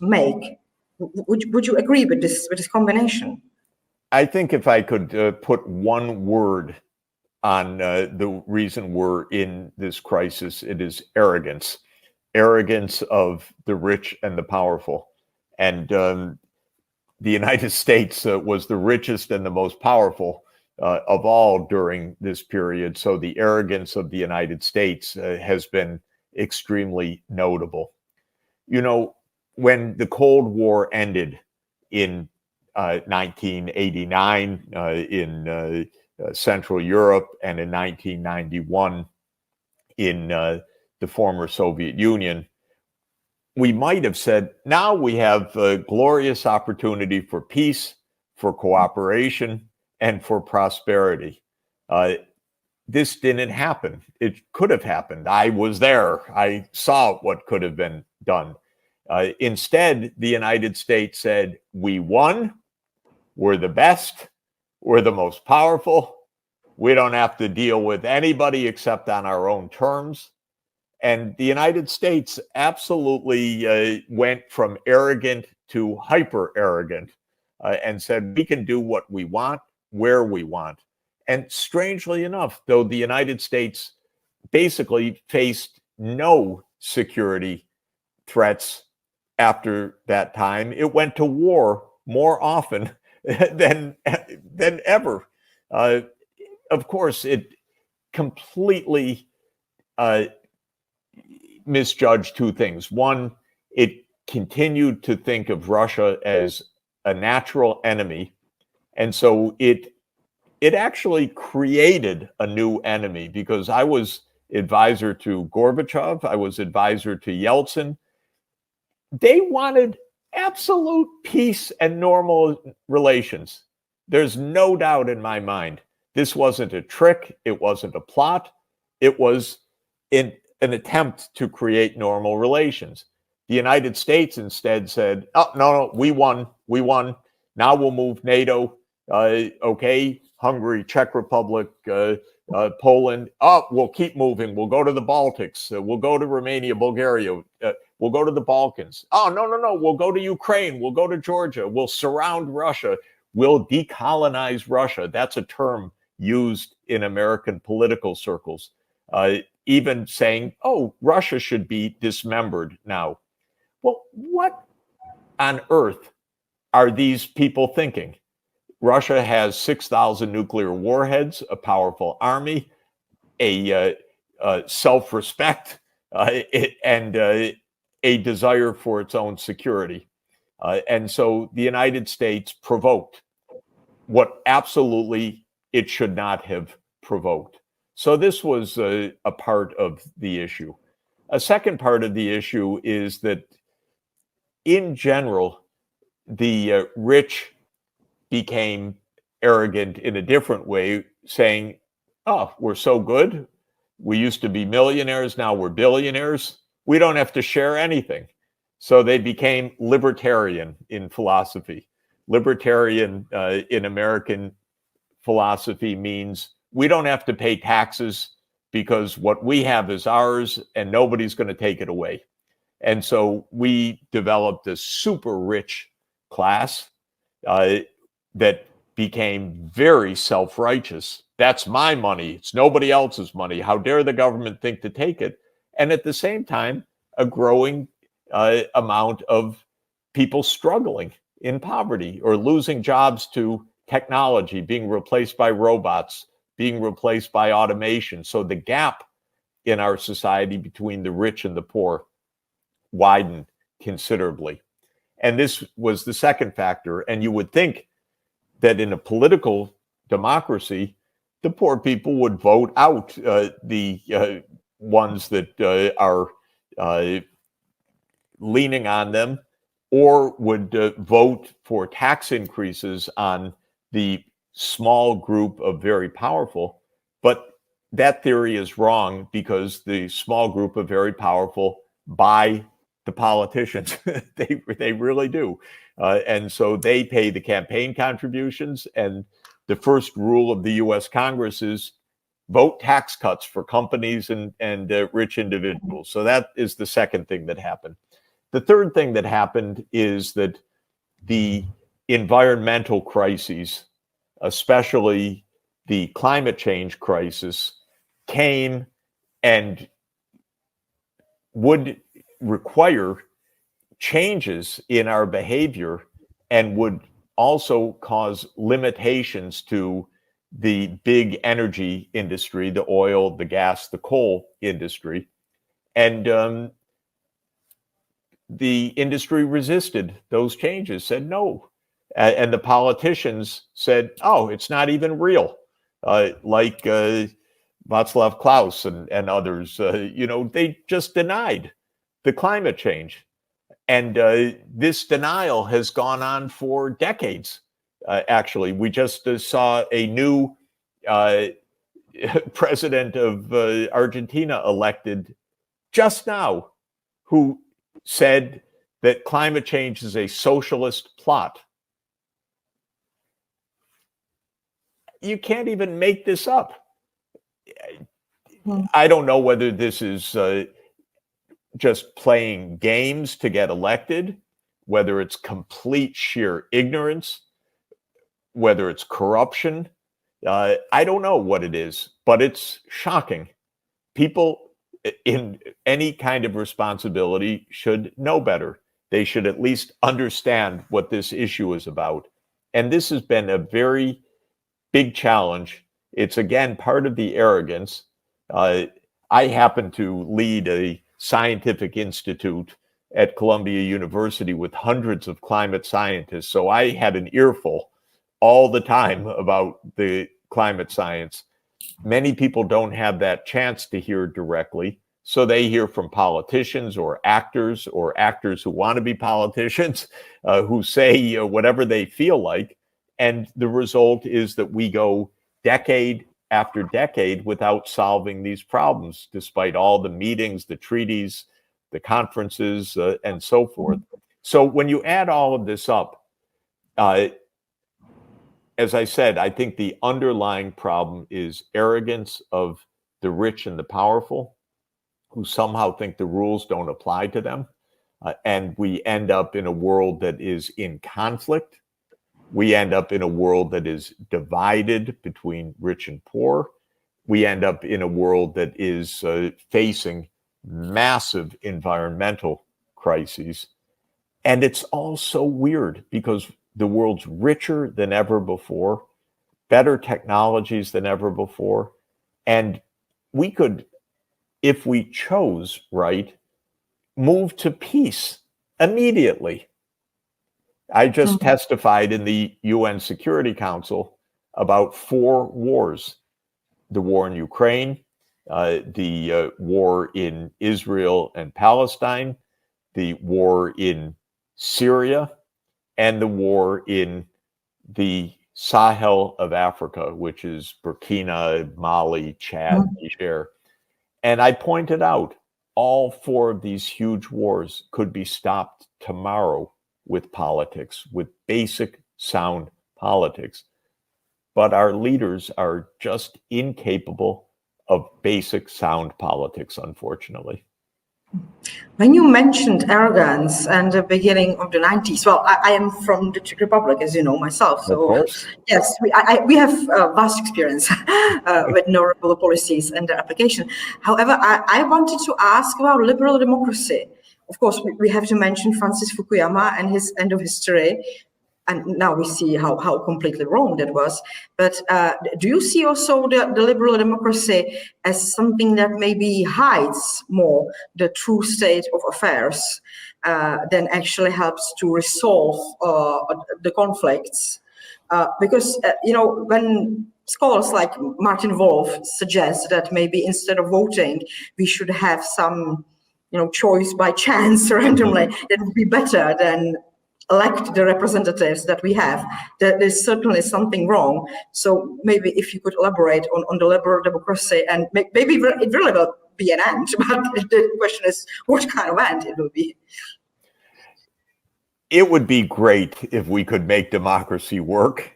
make. Would you agree with this combination? I think if I could put one word on the reason we're in this crisis, it is arrogance. Arrogance of the rich and the powerful. And the United States was the richest and the most powerful of all during this period. So the arrogance of the United States has been extremely notable. You know, when the Cold War ended in 1989 in Central Europe and in 1991 in the former Soviet Union, we might have said, now we have a glorious opportunity for peace, for cooperation, and for prosperity. This didn't happen. It could have happened. I was there. I saw what could have been done. Instead, the United States said, we won, we're the best, we're the most powerful, we don't have to deal with anybody except on our own terms. And the United States absolutely went from arrogant to hyper arrogant and said, we can do what we want, where we want. And strangely enough, though the United States basically faced no security threats after that time, it went to war more often than ever. Of course, it completely misjudged two things. One, it continued to think of Russia as a natural enemy. And so it actually created a new enemy, because I was advisor to Gorbachev, I was advisor to Yeltsin. They wanted absolute peace and normal relations. There's no doubt in my mind. This wasn't a trick. It wasn't a plot. It was an attempt to create normal relations. The United States instead said, oh, no, we won. Now we'll move NATO. Okay, Hungary, Czech Republic, Poland. Oh, we'll keep moving. We'll go to the Baltics. We'll go to Romania, Bulgaria. We'll go to the Balkans. Oh, no. We'll go to Ukraine. We'll go to Georgia. We'll surround Russia. We'll decolonize Russia. That's a term used in American political circles. Even saying, oh, Russia should be dismembered now. Well, what on earth are these people thinking? Russia has 6,000 nuclear warheads, a powerful army, a self-respect, and a desire for its own security. And so the United States provoked what absolutely it should not have provoked. So this was a part of the issue. A second part of the issue is that, in general, the rich became arrogant in a different way, saying, oh, we're so good. We used to be millionaires. Now we're billionaires. We don't have to share anything. So they became libertarian in philosophy. Libertarian in American philosophy means we don't have to pay taxes because what we have is ours and nobody's going to take it away. And so we developed a super rich class that became very self-righteous. That's my money. It's nobody else's money. How dare the government think to take it? And at the same time, a growing amount of people struggling in poverty or losing jobs to technology, being replaced by robots, being replaced by automation. So the gap in our society between the rich and the poor widened considerably. And this was the second factor. And you would think that in a political democracy, the poor people would vote out the ones that are leaning on them, or would vote for tax increases on the small group of very powerful. But that theory is wrong, because the small group of very powerful buy the politicians. They really do. And so they pay the campaign contributions. And the first rule of the US Congress is vote tax cuts for companies and rich individuals. So that is the second thing that happened. the third thing that happened is that the environmental crises, especially the climate change crisis, came and would require changes in our behavior and would also cause limitations to the big energy industry, the oil, the gas, the coal industry. And the industry resisted those changes, said no. And the politicians said, oh, it's not even real. Like Václav Klaus and others, they just denied the climate change. And this denial has gone on for decades. Actually, we just saw a new president of Argentina elected just now, who said that climate change is a socialist plot. You can't even make this up. I don't know whether this is just playing games to get elected, whether it's complete sheer ignorance, whether it's corruption. I don't know what it is, but it's shocking. People in any kind of responsibility should know better. They should at least understand what this issue is about. And this has been a very big challenge. It's, again, part of the arrogance. I happen to lead a scientific institute at Columbia University with hundreds of climate scientists. So I had an earful all the time about the climate science. Many people don't have that chance to hear directly. So they hear from politicians or actors who want to be politicians, who say whatever they feel like. And the result is that we go decade after decade without solving these problems, despite all the meetings, the treaties, the conferences, and so forth. So when you add all of this up, as I said, I think the underlying problem is arrogance of the rich and the powerful, who somehow think the rules don't apply to them. And we end up in a world that is in conflict. We end up in a world that is divided between rich and poor. We end up in a world that is facing massive environmental crises. And it's all so weird because the world's richer than ever before, better technologies than ever before. And we could, if we chose right, move to peace immediately. I just testified in the UN Security Council about 4 wars: the war in Ukraine, the war in Israel and Palestine, the war in Syria, and the war in the Sahel of Africa, which is Burkina, Mali, Chad, Niger. And I pointed out all 4 of these huge wars could be stopped tomorrow with politics, with basic sound politics. But our leaders are just incapable of basic sound politics, unfortunately. When you mentioned arrogance and the beginning of the 90s, well, I am from the Czech Republic, as you know, myself. So yes, we have vast experience with neoliberal policies and their application. However, I wanted to ask about liberal democracy. Of course, we have to mention Francis Fukuyama and his end of history. And now we see how completely wrong that was. But do you see also the liberal democracy as something that maybe hides more the true state of affairs than actually helps to resolve the conflicts? Because, when scholars like Martin Wolf suggest that maybe instead of voting, we should have some, choice by chance randomly, that would be better than elect the representatives that we have. There's certainly something wrong. So maybe if you could elaborate on the liberal democracy, and maybe it really will be an end, but the question is what kind of end it will be. It would be great if we could make democracy work,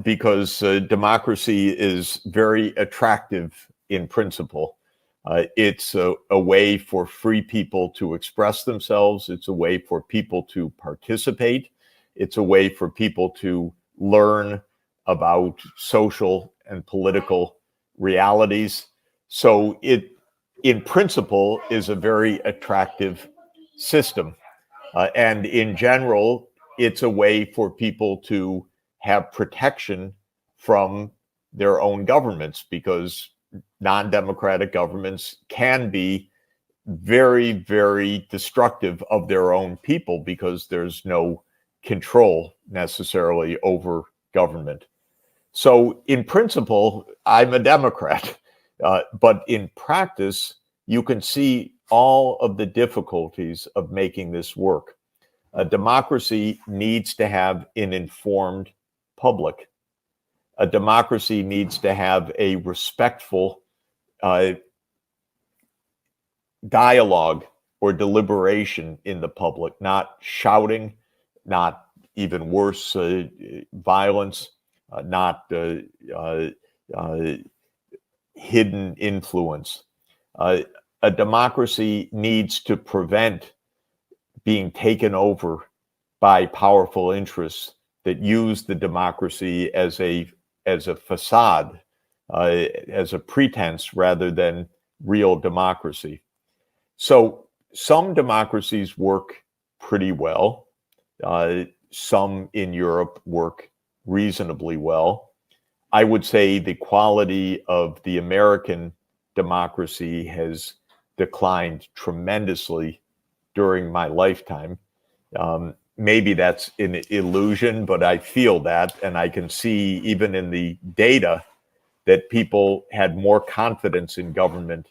because democracy is very attractive in principle. It's a way for free people to express themselves. It's a way for people to participate. It's a way for people to learn about social and political realities. So it, in principle, is a very attractive system. And in general, it's a way for people to have protection from their own governments, because non-democratic governments can be very, very destructive of their own people because there's no control necessarily over government. So in principle, I'm a Democrat, but in practice, you can see all of the difficulties of making this work. A democracy needs to have an informed public. A democracy needs to have a respectful dialogue or deliberation in the public, not shouting, not even worse, violence, not hidden influence. A democracy needs to prevent being taken over by powerful interests that use the democracy as a facade, as a pretense rather than real democracy. So some democracies work pretty well. Some in Europe work reasonably well. I would say the quality of the American democracy has declined tremendously during my lifetime. Maybe that's an illusion, but I feel that, and I can see even in the data that people had more confidence in government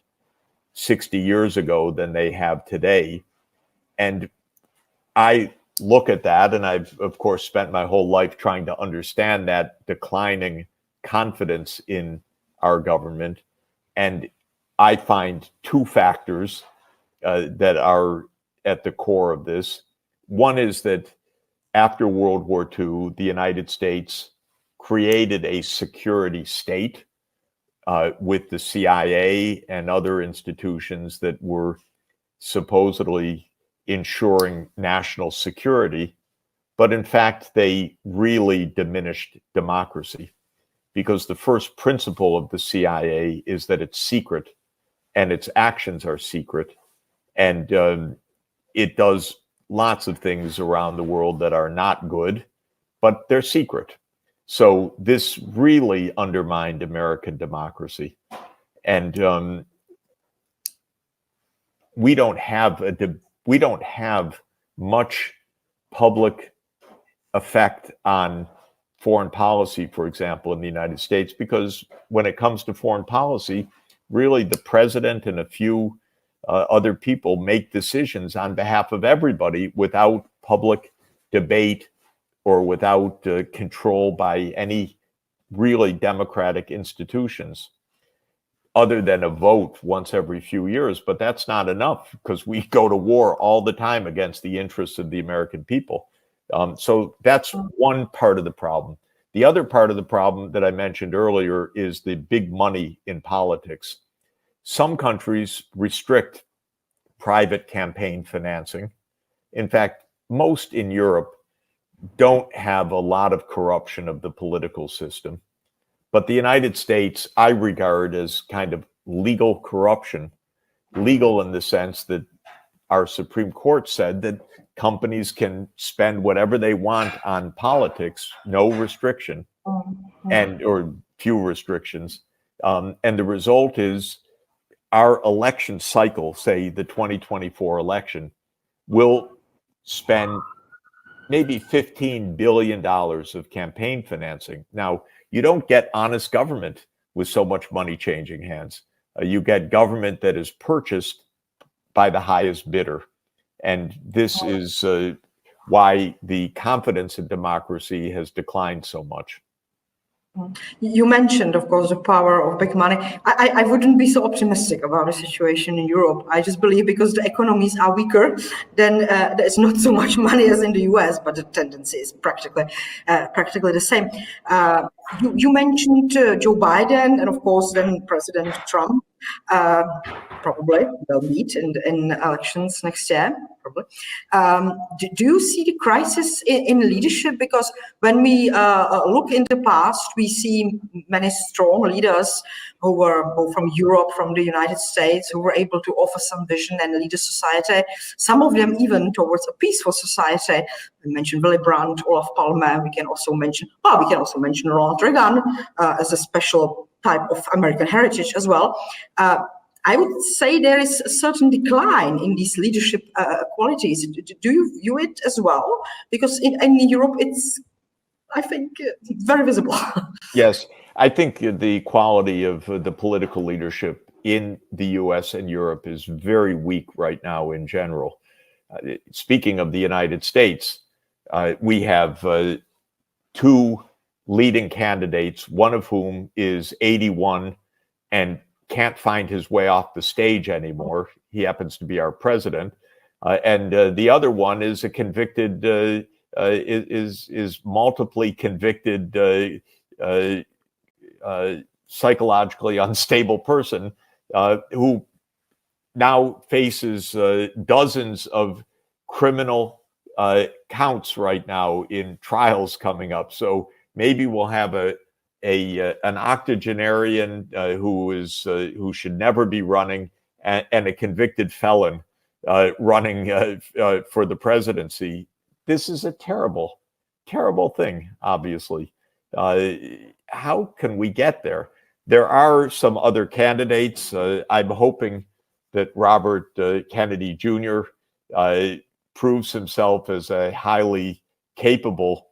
60 years ago than they have today. And I look at that, and I've, of course, spent my whole life trying to understand that declining confidence in our government. And I find two factors that are at the core of this. One is that after World War II, the United States created a security state with the CIA and other institutions that were supposedly ensuring national security. But in fact, they really diminished democracy, because the first principle of the CIA is that it's secret and its actions are secret. And it does lots of things around the world that are not good, but they're secret. So this really undermined American democracy. And we don't have much public effect on foreign policy, for example, in the United States, because when it comes to foreign policy, really the president and a few other people make decisions on behalf of everybody without public debate or without control by any really democratic institutions, other than a vote once every few years. But that's not enough, because we go to war all the time against the interests of the American people. So that's one part of the problem. The other part of the problem that I mentioned earlier is the big money in politics. Some countries restrict private campaign financing. In fact, most in Europe don't have a lot of corruption of the political system. But the United States, I regard as kind of legal corruption, legal in the sense that our Supreme Court said that companies can spend whatever they want on politics, no restriction, or few restrictions. And the result is our election cycle, say the 2024 election, will spend maybe $15 billion of campaign financing. Now, you don't get honest government with so much money changing hands. You get government that is purchased by the highest bidder. And this is why the confidence in democracy has declined so much. You mentioned, of course, the power of big money. I wouldn't be so optimistic about the situation in Europe. I just believe because the economies are weaker, then there's not so much money as in the US, but the tendency is practically the same. You mentioned Joe Biden and, of course, then President Trump. Probably they'll meet in elections next year. Probably. Do you see the crisis in leadership? Because when we look in the past, we see many strong leaders who were both from Europe, from the United States, who were able to offer some vision and lead a society. Some of them even towards a peaceful society. We mentioned Willy Brandt, Olof Palme. We can also mention Ronald Reagan as a special type of American heritage as well. I would say there is a certain decline in these leadership qualities. Do you view it as well? Because in Europe, it's, I think, very visible. Yes, I think the quality of the political leadership in the US and Europe is very weak right now in general. Speaking of the United States, we have two leading candidates, one of whom is 81 and can't find his way off the stage anymore. He happens to be our president. And the other one is a convicted, is multiply convicted, psychologically unstable person who now faces dozens of criminal counts right now in trials coming up. So maybe we'll have an octogenarian who should never be running, and a convicted felon running for the presidency. This is a terrible, terrible thing, obviously. How can we get there? There are some other candidates. I'm hoping that Robert Kennedy Jr. Proves himself as a highly capable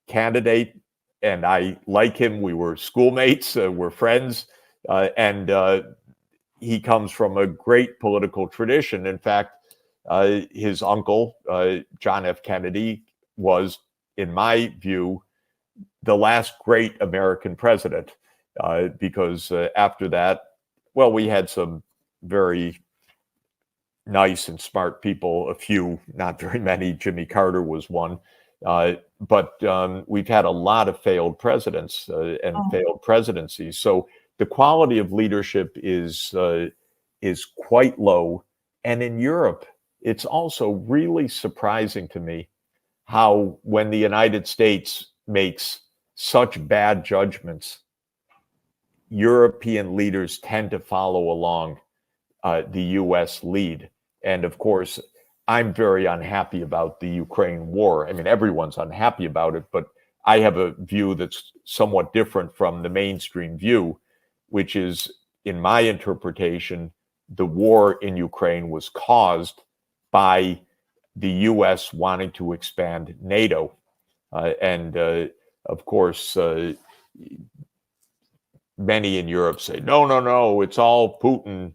candidate. And I like him. We were schoolmates, we're friends, and he comes from a great political tradition. In fact, his uncle, John F. Kennedy, was, in my view, the last great American president, because after that, well, we had some very nice and smart people, a few, not very many. Jimmy Carter was one. But we've had a lot of failed presidents and failed presidencies. So the quality of leadership is quite low. And in Europe, it's also really surprising to me how, when the United States makes such bad judgments, European leaders tend to follow along the US lead. And of course, I'm very unhappy about the Ukraine war. I mean, everyone's unhappy about it, but I have a view that's somewhat different from the mainstream view, which is, in my interpretation, the war in Ukraine was caused by the US wanting to expand NATO. And of course, many in Europe say, no, it's all Putin.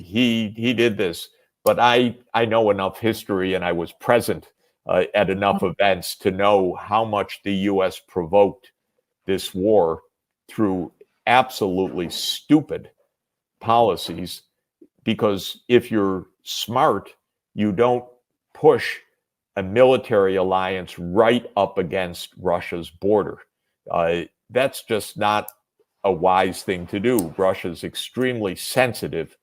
He did this. But I know enough history, and I was present at enough events to know how much the US provoked this war through absolutely stupid policies. Because if you're smart, you don't push a military alliance right up against Russia's border. That's just not a wise thing to do. Russia's extremely sensitive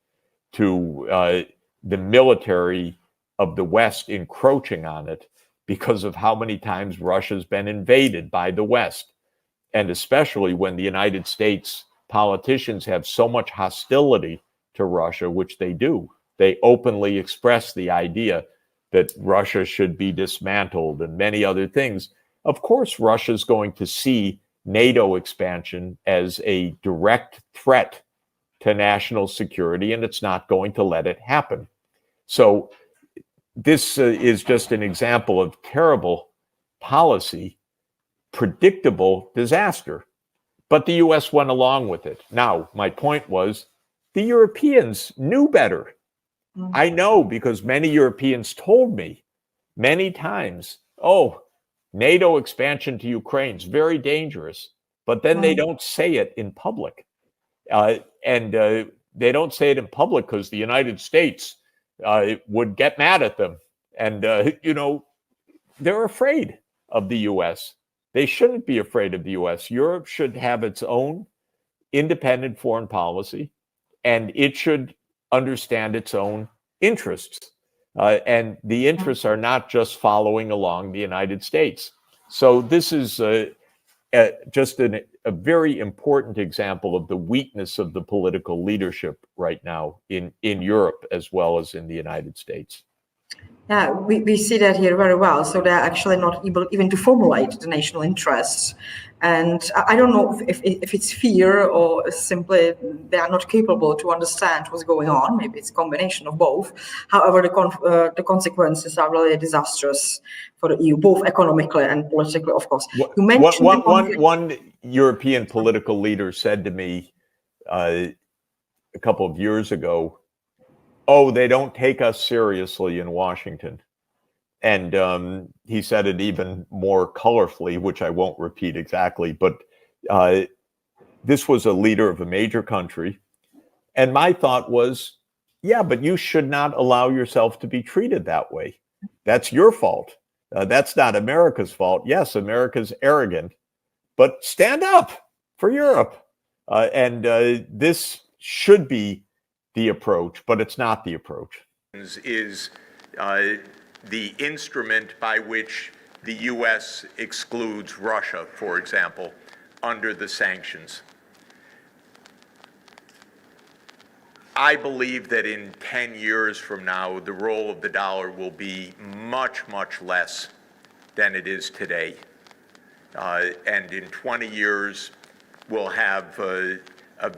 to the military of the West encroaching on it because of how many times Russia's been invaded by the West. And especially when the United States politicians have so much hostility to Russia, which they do. They openly express the idea that Russia should be dismantled and many other things. Of course, Russia's going to see NATO expansion as a direct threat to national security, and it's not going to let it happen. So this is just an example of terrible policy, predictable disaster. But the US went along with it. Now, my point was, the Europeans knew better. I know, because many Europeans told me many times, oh, NATO expansion to Ukraine is very dangerous. But then they don't say it in public. And they don't say it in public because the United States would get mad at them. And, they're afraid of the US. They shouldn't be afraid of the US. Europe should have its own independent foreign policy. and it should understand its own interests. And the interests are not just following along the United States. So this is just a very important example of the weakness of the political leadership right now in Europe as well as in the United States. Yeah, we see that here very well. So they're actually not able even to formulate the national interests. And I don't know if it's fear or simply they are not capable to understand what's going on. Maybe it's a combination of both. However, the consequences are really disastrous for the EU, both economically and politically, of course. You mentioned one European political leader said to me a couple of years ago, "Oh, they don't take us seriously in Washington." And he said it even more colorfully, which I won't repeat exactly, but this was a leader of a major country. And my thought was, yeah, but you should not allow yourself to be treated that way. That's your fault. That's not America's fault. Yes, America's arrogant, but stand up for Europe. And this should be the approach, but it's not the approach. Is the instrument by which the U.S. excludes Russia, for example, under the sanctions. I believe that in 10 years from now, the role of the dollar will be much, much less than it is today. And in 20 years, we'll have a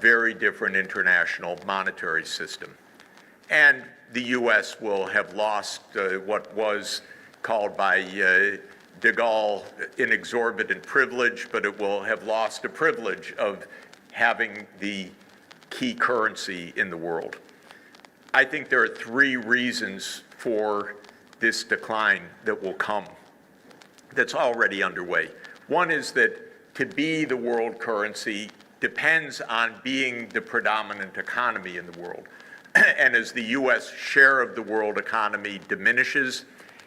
very different international monetary system. And the U.S. will have lost what was called by de Gaulle an exorbitant privilege, but it will have lost a privilege of having the key currency in the world. I think there are three reasons for this decline that will come, that's already underway. One is that to be the world currency depends on being the predominant economy in the world. And as the U.S. share of the world economy diminishes,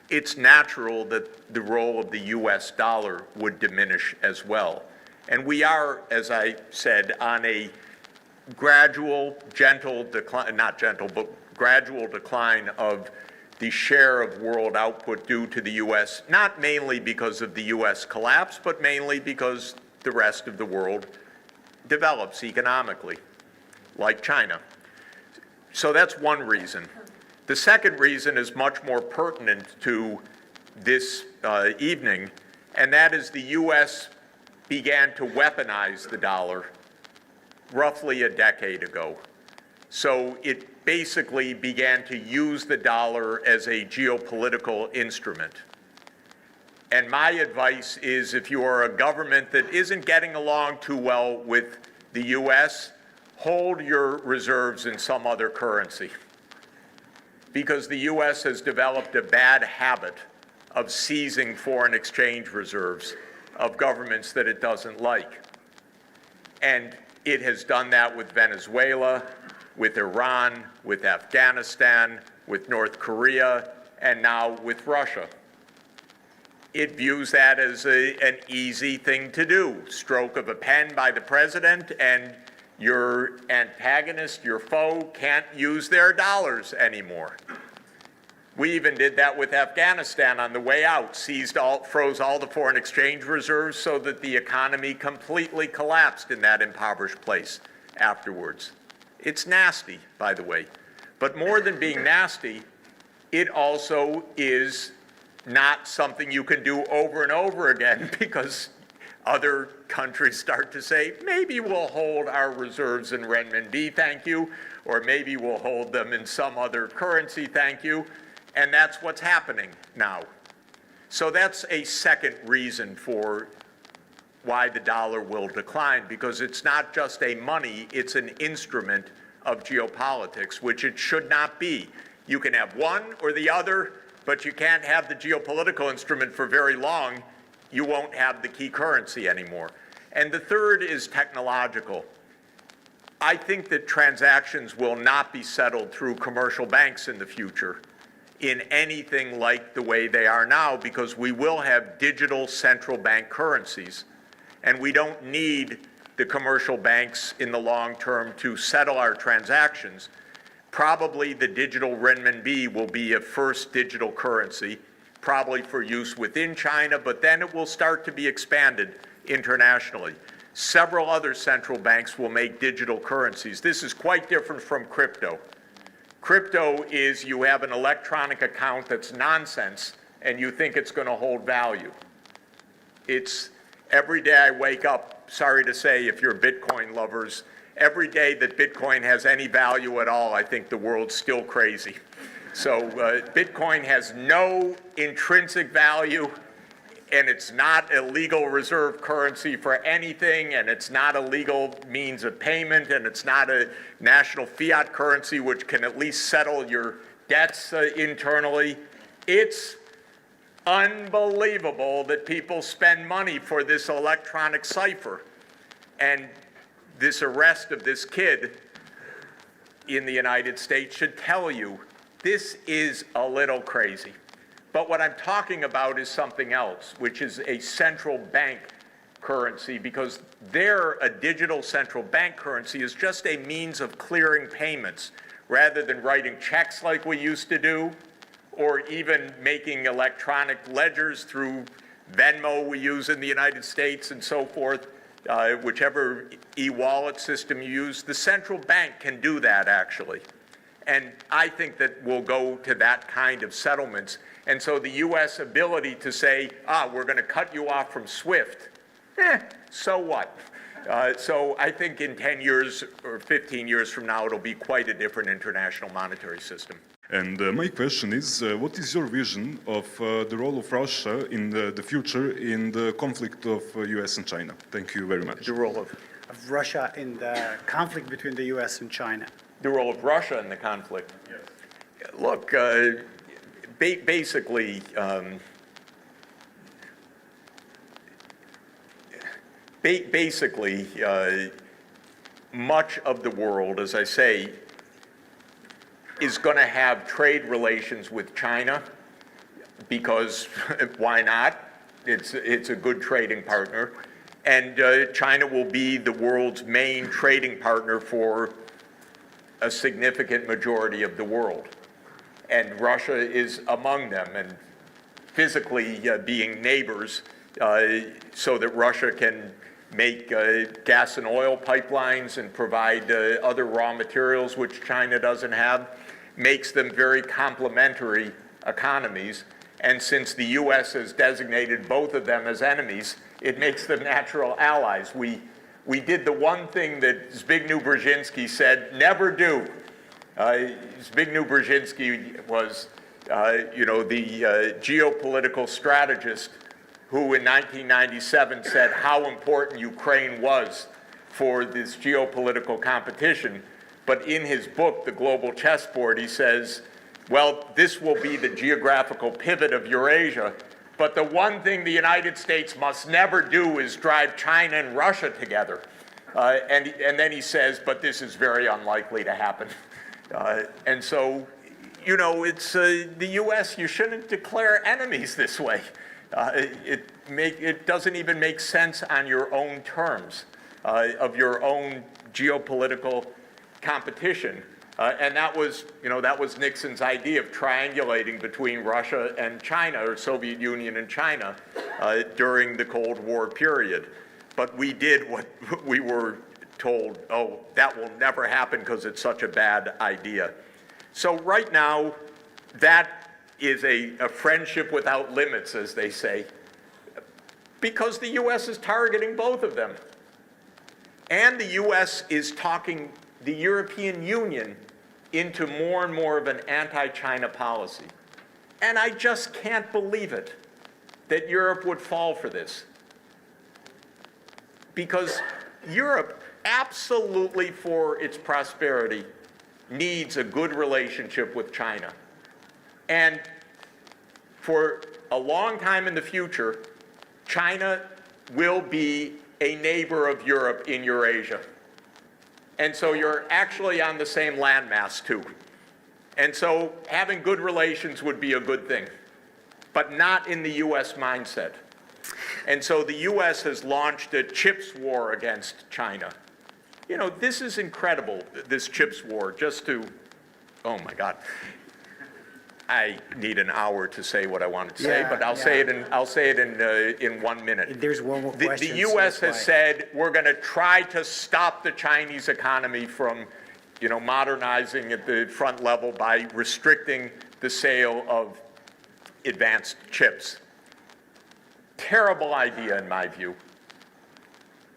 it's natural that the role of the U.S. dollar would diminish as well. And we are, as I said, on a gradual, gentle decline, not gentle, but gradual decline of the share of world output due to the U.S., not mainly because of the U.S. collapse, but mainly because the rest of the world develops economically, like China. So that's one reason. The second reason is much more pertinent to this evening, and that is the U.S. began to weaponize the dollar roughly a decade ago. So it basically began to use the dollar as a geopolitical instrument. And my advice is, if you are a government that isn't getting along too well with the U.S., hold your reserves in some other currency. Because the U.S. has developed a bad habit of seizing foreign exchange reserves of governments that it doesn't like. And it has done that with Venezuela, with Iran, with Afghanistan, with North Korea, and now with Russia. It views that as an easy thing to do. Stroke of a pen by the president, and your antagonist, your foe, can't use their dollars anymore. We even did that with Afghanistan on the way out, froze all the foreign exchange reserves so that the economy completely collapsed in that impoverished place afterwards. It's nasty, by the way. But more than being nasty, it also is not something you can do over and over again, because other countries start to say, maybe we'll hold our reserves in renminbi, thank you, or maybe we'll hold them in some other currency, thank you. And that's what's happening now. So that's a second reason for why the dollar will decline, because it's not just a money, it's an instrument of geopolitics, which it should not be. You can have one or the other, but you can't have the geopolitical instrument for very long. You won't have the key currency anymore. And the third is technological. I think that transactions will not be settled through commercial banks in the future in anything like the way they are now, because we will have digital central bank currencies. And we don't need the commercial banks in the long term to settle our transactions. Probably the digital renminbi will be a first digital currency, probably for use within China, but then it will start to be expanded internationally. Several other central banks will make digital currencies. This is quite different from crypto. Crypto is you have an electronic account that's nonsense and you think it's going to hold value. It's every day I wake up, sorry to say if you're Bitcoin lovers, every day that Bitcoin has any value at all, I think the world's still crazy. So Bitcoin has no intrinsic value, and it's not a legal reserve currency for anything, and it's not a legal means of payment, and it's not a national fiat currency which can at least settle your debts internally. It's unbelievable that people spend money for this electronic cipher. And this arrest of this kid in the United States should tell you this is a little crazy. But what I'm talking about is something else, which is a central bank currency, because there, a digital central bank currency is just a means of clearing payments rather than writing checks like we used to do, or even making electronic ledgers through Venmo we use in the United States and so forth, whichever e-wallet system you use. The central bank can do that, actually. And I think that we'll go to that kind of settlements. And so the U.S. ability to say, we're going to cut you off from SWIFT, so what? So I think in 10 years or 15 years from now, it'll be quite a different international monetary system. And my question is, what is your vision of the role of Russia in the future in the conflict of U.S. and China? Thank you very much. The role of Russia in the conflict between the U.S. and China. The role of Russia in the conflict. Yes. Look, basically, much of the world, as I say, is going to have trade relations with China because why not? It's a good trading partner. And China will be the world's main trading partner for a significant majority of the world. And Russia is among them, and physically being neighbors so that Russia can make gas and oil pipelines and provide other raw materials which China doesn't have, makes them very complementary economies. And since the U.S. has designated both of them as enemies, it makes them natural allies. We did the one thing that Zbigniew Brzezinski said never do. Zbigniew Brzezinski was, the geopolitical strategist who in 1997 said how important Ukraine was for this geopolitical competition. But in his book, The Global Chessboard, he says, well, this will be the geographical pivot of Eurasia, but the one thing the United States must never do is drive China and Russia together. And then he says, but this is very unlikely to happen. And so, it's the U.S., you shouldn't declare enemies this way. It doesn't even make sense on your own terms of your own geopolitical competition. And that was Nixon's idea of triangulating between Russia and China, or Soviet Union and China, during the Cold War period. But we did what we were told, that will never happen because it's such a bad idea. So right now, that is a friendship without limits, as they say, because the U.S. is targeting both of them. And the U.S. is talking the European Union into more and more of an anti-China policy. And I just can't believe it that Europe would fall for this. Because Europe, absolutely for its prosperity, needs a good relationship with China. And for a long time in the future, China will be a neighbor of Europe in Eurasia. And so you're actually on the same landmass too. And so having good relations would be a good thing, but not in the U.S. mindset. And so the U.S. has launched a chips war against China. You know, this is incredible, this chips war, just to, oh my God. I need an hour to say what I wanted to say, but I'll say it in 1 minute. There's one more question. The U.S. has said we're going to try to stop the Chinese economy from, you know, modernizing at the front level by restricting the sale of advanced chips. Terrible idea in my view.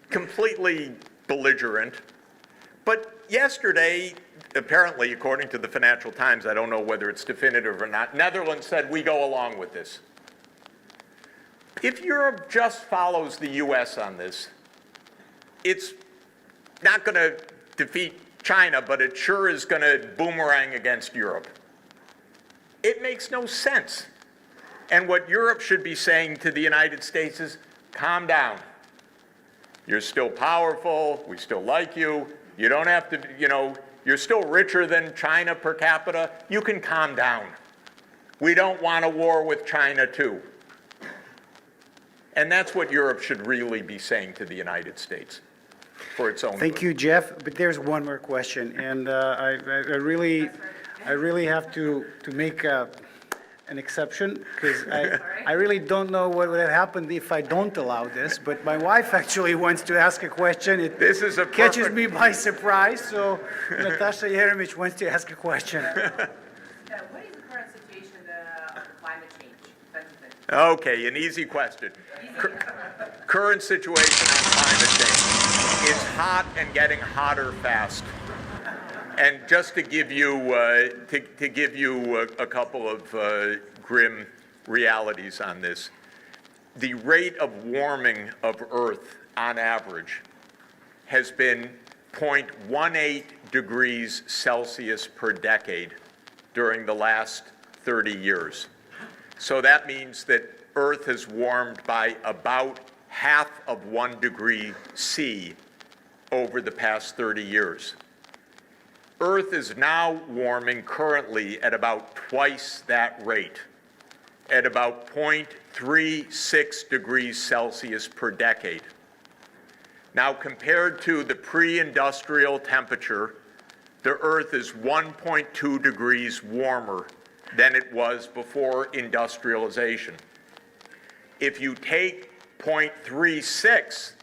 Completely belligerent. But yesterday, apparently, according to the Financial Times, I don't know whether it's definitive or not, Netherlands said we go along with this. If Europe just follows the U.S. on this, it's not going to defeat China, but it sure is going to boomerang against Europe. It makes no sense. And what Europe should be saying to the United States is, calm down. You're still powerful. We still like you. You don't have to, you know, you're still richer than China per capita. You can calm down. We don't want a war with China, too. And that's what Europe should really be saying to the United States for its own Thank good. you, Jeff. But there's one more question, and I really have to make an exception, because I really don't know what would have happened if I don't allow this, but my wife actually wants to ask a question. This is a catches perfect- me by surprise, so Natasha Yeremich wants to ask a question. What is the current situation of climate change? 2050? Okay, an easy question. Current situation on climate change. It's hot and getting hotter fast. And just to give you a couple of grim realities on this, the rate of warming of Earth on average has been 0.18 degrees Celsius per decade during the last 30 years. So that means that Earth has warmed by about half of 1 degree C over the past 30 years. Earth is now warming currently at about twice that rate, at about 0.36 degrees Celsius per decade. Now, compared to the pre-industrial temperature, the Earth is 1.2 degrees warmer than it was before industrialization. If you take 0.36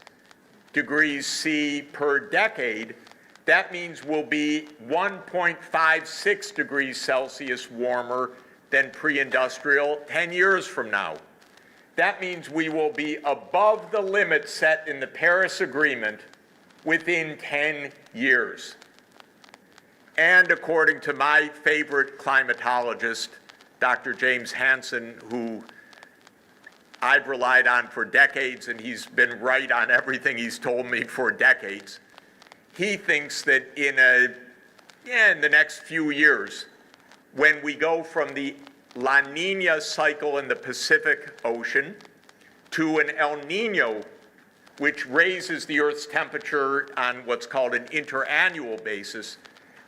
degrees C per decade, that means we'll be 1.56 degrees Celsius warmer than pre-industrial 10 years from now. That means we will be above the limit set in the Paris Agreement within 10 years. And according to my favorite climatologist, Dr. James Hansen, who I've relied on for decades, and he's been right on everything he's told me for decades, he thinks that in the next few years, when we go from the La Nina cycle in the Pacific Ocean to an El Nino, which raises the Earth's temperature on what's called an interannual basis,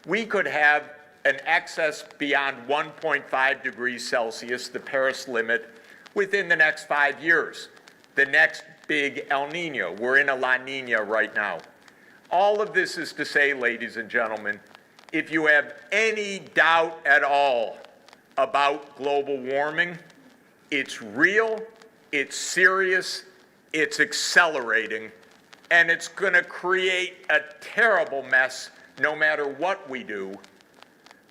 we could have an excess beyond 1.5 degrees Celsius, the Paris limit, within the next 5 years. The next big El Nino. We're in a La Nina right now. All of this is to say, ladies and gentlemen, if you have any doubt at all about global warming, it's real, it's serious, it's accelerating, and it's going to create a terrible mess no matter what we do.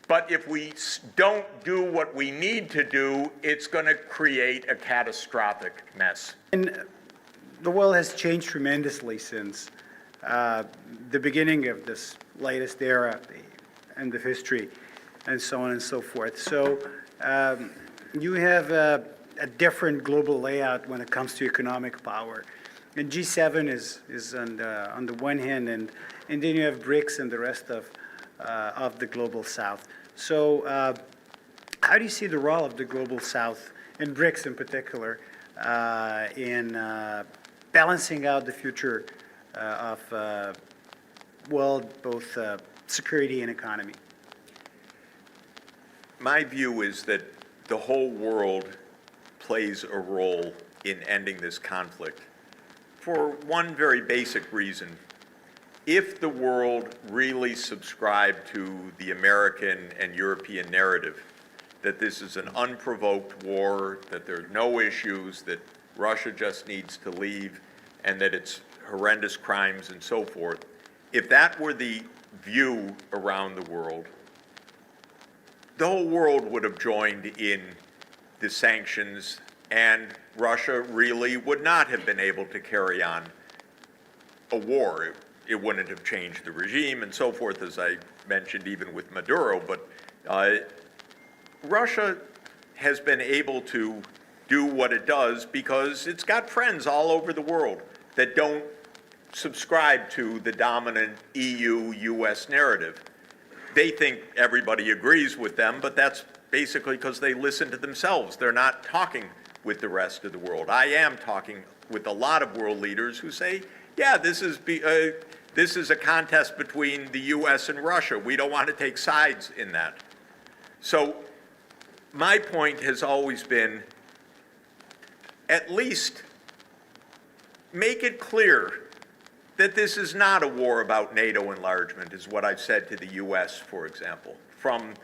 But if we don't do what we need to do, it's going to create a catastrophic mess. And the world has changed tremendously since the beginning of this latest era and of history, and so on and so forth. So you have a different global layout when it comes to economic power. And G7 is on the one hand, and then you have BRICS and the rest of the global South. So how do you see the role of the global South, and BRICS in particular, in balancing out the future of world, both security and economy? My view is that the whole world plays a role in ending this conflict for one very basic reason. If the world really subscribed to the American and European narrative, that this is an unprovoked war, that there are no issues, that Russia just needs to leave, and that it's horrendous crimes and so forth, if that were the view around the world, the whole world would have joined in the sanctions, and Russia really would not have been able to carry on a war. It wouldn't have changed the regime and so forth, as I mentioned, even with Maduro. But Russia has been able to do what it does because it's got friends all over the world that don't subscribe to the dominant EU-US narrative. They think everybody agrees with them, but that's basically because they listen to themselves. They're not talking with the rest of the world. I am talking with a lot of world leaders who say, yeah, this is a contest between the US and Russia. We don't want to take sides in that. So my point has always been, at least make it clear that this is not a war about NATO enlargement, is what I've said to the US, for example, from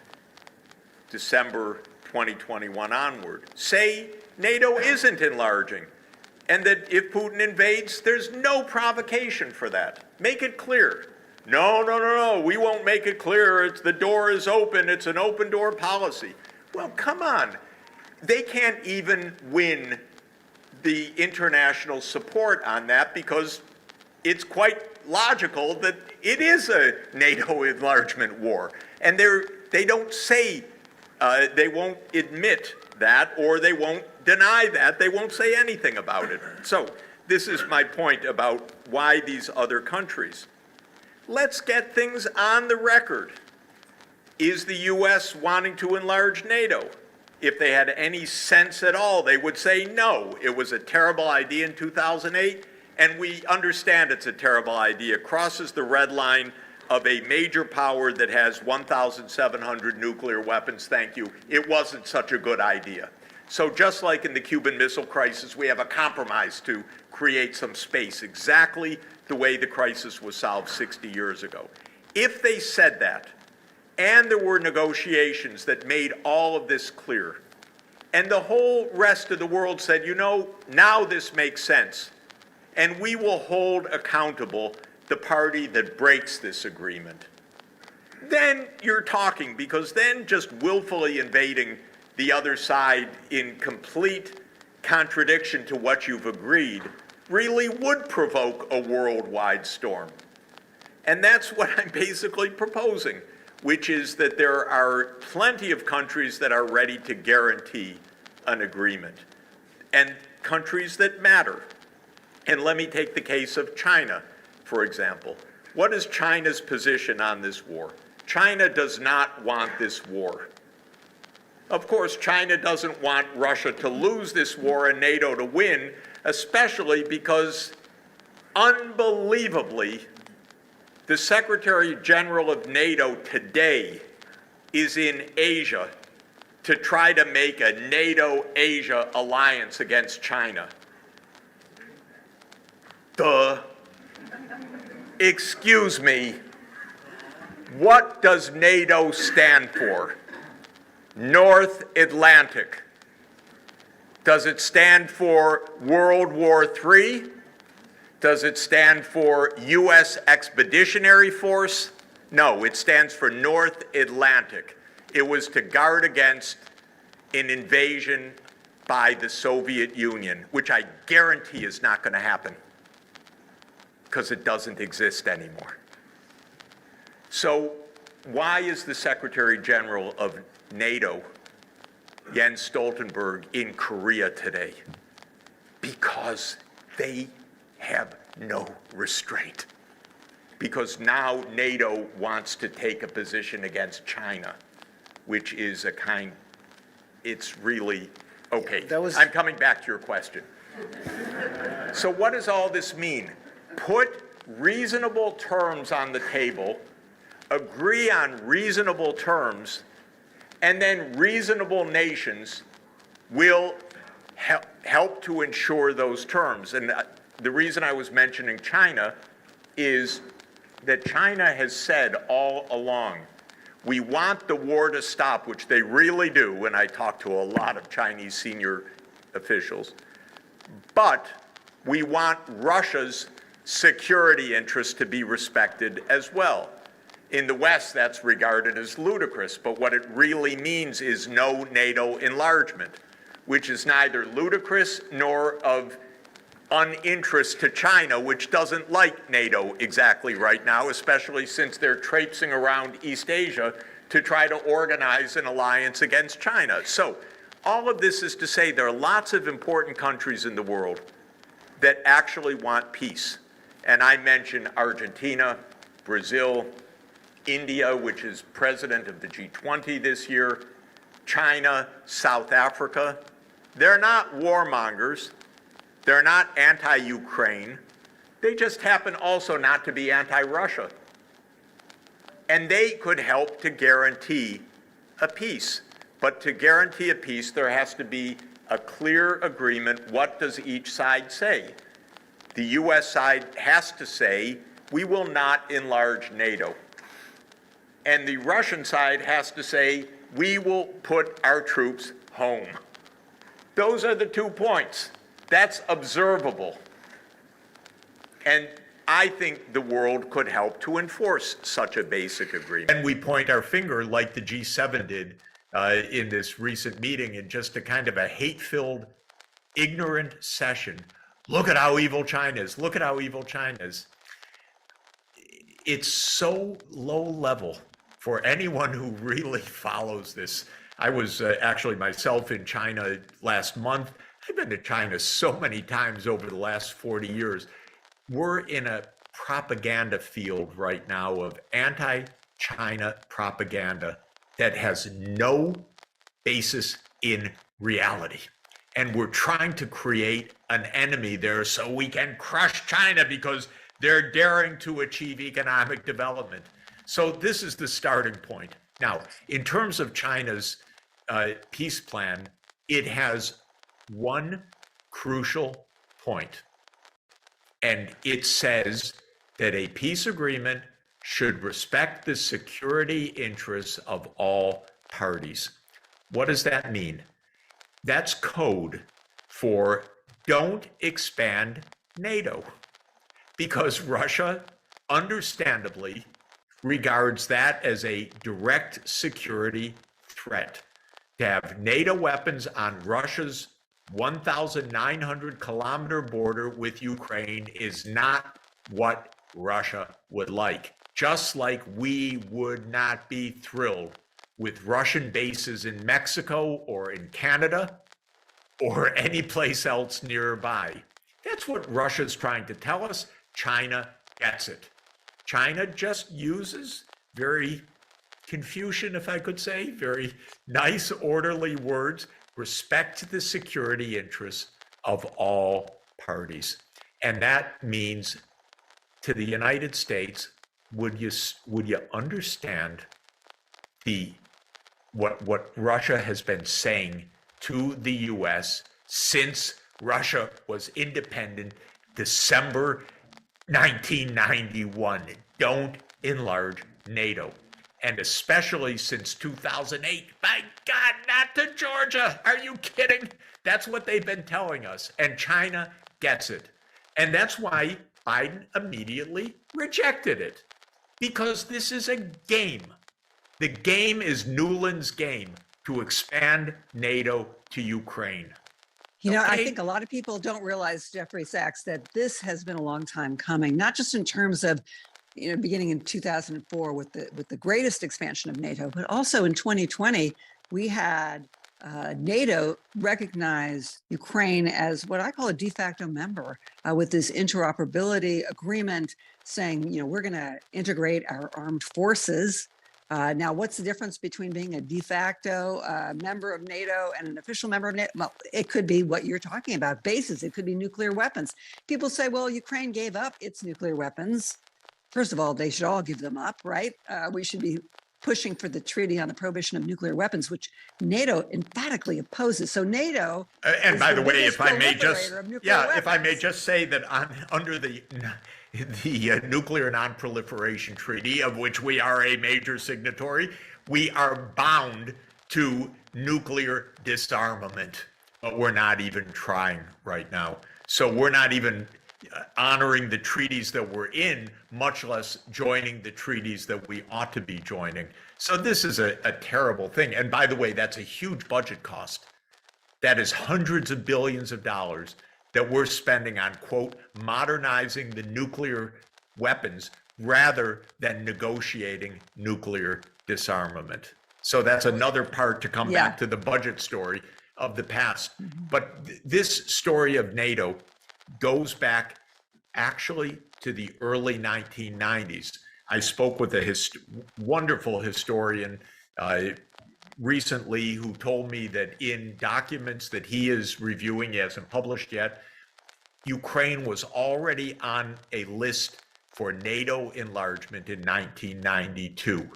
December 2021 onward. Say NATO isn't enlarging, and that if Putin invades, there's no provocation for that. Make it clear. No, we won't make it clear. The door is open. It's an open door policy. Well, come on. They can't even win the international support on that because it's quite logical that it is a NATO enlargement war. And they don't say, they won't admit that, or they won't deny that. They won't say anything about it. So this is my point about why these other countries. Let's get things on the record. Is the US wanting to enlarge NATO? If they had any sense at all, they would say no. It was a terrible idea in 2008, and we understand it's a terrible idea. It crosses the red line of a major power that has 1,700 nuclear weapons. Thank you. It wasn't such a good idea. So just like in the Cuban Missile Crisis, we have a compromise to create some space, exactly the way the crisis was solved 60 years ago. If they said that, and there were negotiations that made all of this clear, and the whole rest of the world said, you know, now this makes sense, and we will hold accountable the party that breaks this agreement, then you're talking, because then just willfully invading the other side in complete contradiction to what you've agreed really would provoke a worldwide storm. And that's what I'm basically proposing, which is that there are plenty of countries that are ready to guarantee an agreement, and countries that matter. And let me take the case of China, for example. What is China's position on this war? China does not want this war. Of course, China doesn't want Russia to lose this war and NATO to win, especially because, unbelievably, the Secretary General of NATO today is in Asia to try to make a NATO-Asia alliance against China. Duh. Excuse me. What does NATO stand for? North Atlantic. Does it stand for World War III? Does it stand for U.S. Expeditionary Force? No, it stands for North Atlantic. It was to guard against an invasion by the Soviet Union, which I guarantee is not going to happen because it doesn't exist anymore. So why is the Secretary General of NATO, Jens Stoltenberg, in Korea today? Because they have no restraint. Because now NATO wants to take a position against China, which is a kind, it's really, okay, I'm coming back to your question. So what does all this mean? Put reasonable terms on the table, agree on reasonable terms, and then reasonable nations will help to ensure those terms. And the reason I was mentioning China is that China has said all along, we want the war to stop, which they really do, and I talk to a lot of Chinese senior officials, but we want Russia's security interests to be respected as well. In the West, that's regarded as ludicrous, but what it really means is no NATO enlargement, which is neither ludicrous nor of uninterest to China, which doesn't like NATO exactly right now, especially since they're traipsing around East Asia to try to organize an alliance against China. So all of this is to say there are lots of important countries in the world that actually want peace. And I mentioned Argentina, Brazil, India, which is president of the G20 this year, China, South Africa. They're not warmongers. They're not anti-Ukraine. They just happen also not to be anti-Russia. And they could help to guarantee a peace. But to guarantee a peace, there has to be a clear agreement. What does each side say? The U.S. side has to say, we will not enlarge NATO. And the Russian side has to say, we will put our troops home. Those are the 2 points. That's observable. And I think the world could help to enforce such a basic agreement. And we point our finger like the G7 did in this recent meeting in just a kind of a hate-filled, ignorant session. Look at how evil China is. Look at how evil China is. It's so low level for anyone who really follows this. I was actually myself in China last month. I've been to China so many times over the last 40 years. We're in a propaganda field right now of anti-China propaganda that has no basis in reality. And we're trying to create an enemy there so we can crush China because they're daring to achieve economic development. So this is the starting point. Now, in terms of China's peace plan, it has one crucial point, and it says that a peace agreement should respect the security interests of all parties. What does that mean? That's code for don't expand NATO, because Russia, understandably, regards that as a direct security threat. To have NATO weapons on Russia's 1,900-kilometer border with Ukraine is not what Russia would like. Just like we would not be thrilled with Russian bases in Mexico or in Canada or any place else nearby. That's what Russia's trying to tell us. China gets it. China just uses very Confucian, if I could say, very nice, orderly words, respect the security interests of all parties. And that means to the United States, would you understand what Russia has been saying to the US since Russia was independent December 1991? Don't enlarge NATO. And especially since 2008, by God, not to Georgia. Are you kidding? That's what they've been telling us. And China gets it. And that's why Biden immediately rejected it. Because this is a game. The game is Nuland's game to expand NATO to Ukraine. You know, I think a lot of people don't realize, Jeffrey Sachs, that this has been a long time coming, not just in terms of, you know, beginning in 2004 with the greatest expansion of NATO, but also in 2020, we had NATO recognize Ukraine as what I call a de facto member with this interoperability agreement saying, you know, we're going to integrate our armed forces. Now, what's the difference between being a de facto member of NATO and an official member of NATO? Well, it could be what you're talking about, bases. It could be nuclear weapons. People say, well, Ukraine gave up its nuclear weapons. First of all, they should all give them up, right? We should be pushing for the treaty on the prohibition of nuclear weapons, which NATO emphatically opposes. So NATO, and by the way, biggest if I may proliferator of nuclear if I may weapons. just say that under the Nuclear Non-Proliferation Treaty, of which we are a major signatory, we are bound to nuclear disarmament, but we're not even trying right now. So we're not even honoring the treaties that we're in, much less joining the treaties that we ought to be joining. So this is a terrible thing. And by the way, that's a huge budget cost. That is hundreds of billions of dollars that we're spending on, quote, modernizing the nuclear weapons rather than negotiating nuclear disarmament. So that's another part to come back to the budget story of the past. But this story of NATO goes back actually to the early 1990s. I spoke with a wonderful historian recently who told me that in documents that he is reviewing, he hasn't published yet, Ukraine was already on a list for NATO enlargement in 1992.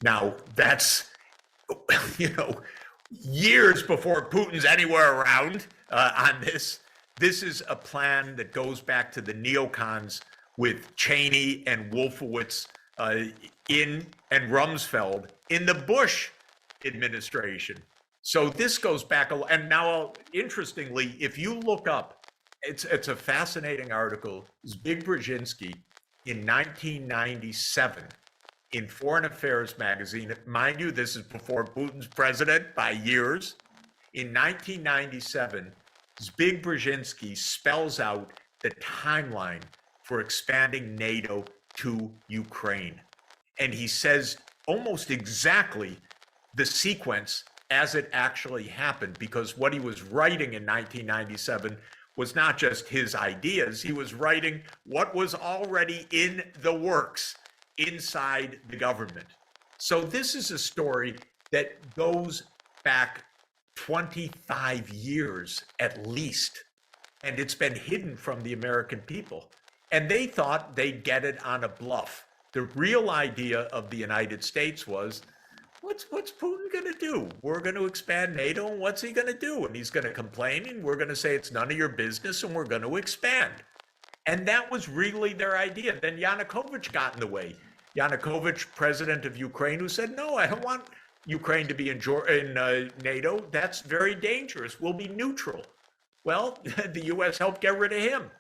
Now, that's, years before Putin's anywhere around on this. This is a plan that goes back to the neocons with Cheney and Wolfowitz and Rumsfeld in the Bush administration. So this goes back, and now, interestingly, if you look up, it's a fascinating article. Zbig Brzezinski in 1997 in Foreign Affairs magazine. Mind you, this is before Putin's president by years. In 1997, Zbig Brzezinski spells out the timeline for expanding NATO to Ukraine. And he says almost exactly the sequence as it actually happened, because what he was writing in 1997 was not just his ideas, he was writing what was already in the works inside the government. So this is a story that goes back 25 years at least, and it's been hidden from the American people. And they thought they'd get it on a bluff. The real idea of the United States was, what's Putin going to do? We're going to expand NATO, and what's he going to do? And he's going to complain, and we're going to say it's none of your business, and we're going to expand. And that was really their idea. Then Yanukovych got in the way. Yanukovych, president of Ukraine, who said, no, I don't want Ukraine to be in NATO. That's very dangerous. We'll be neutral. Well, the U.S. helped get rid of him.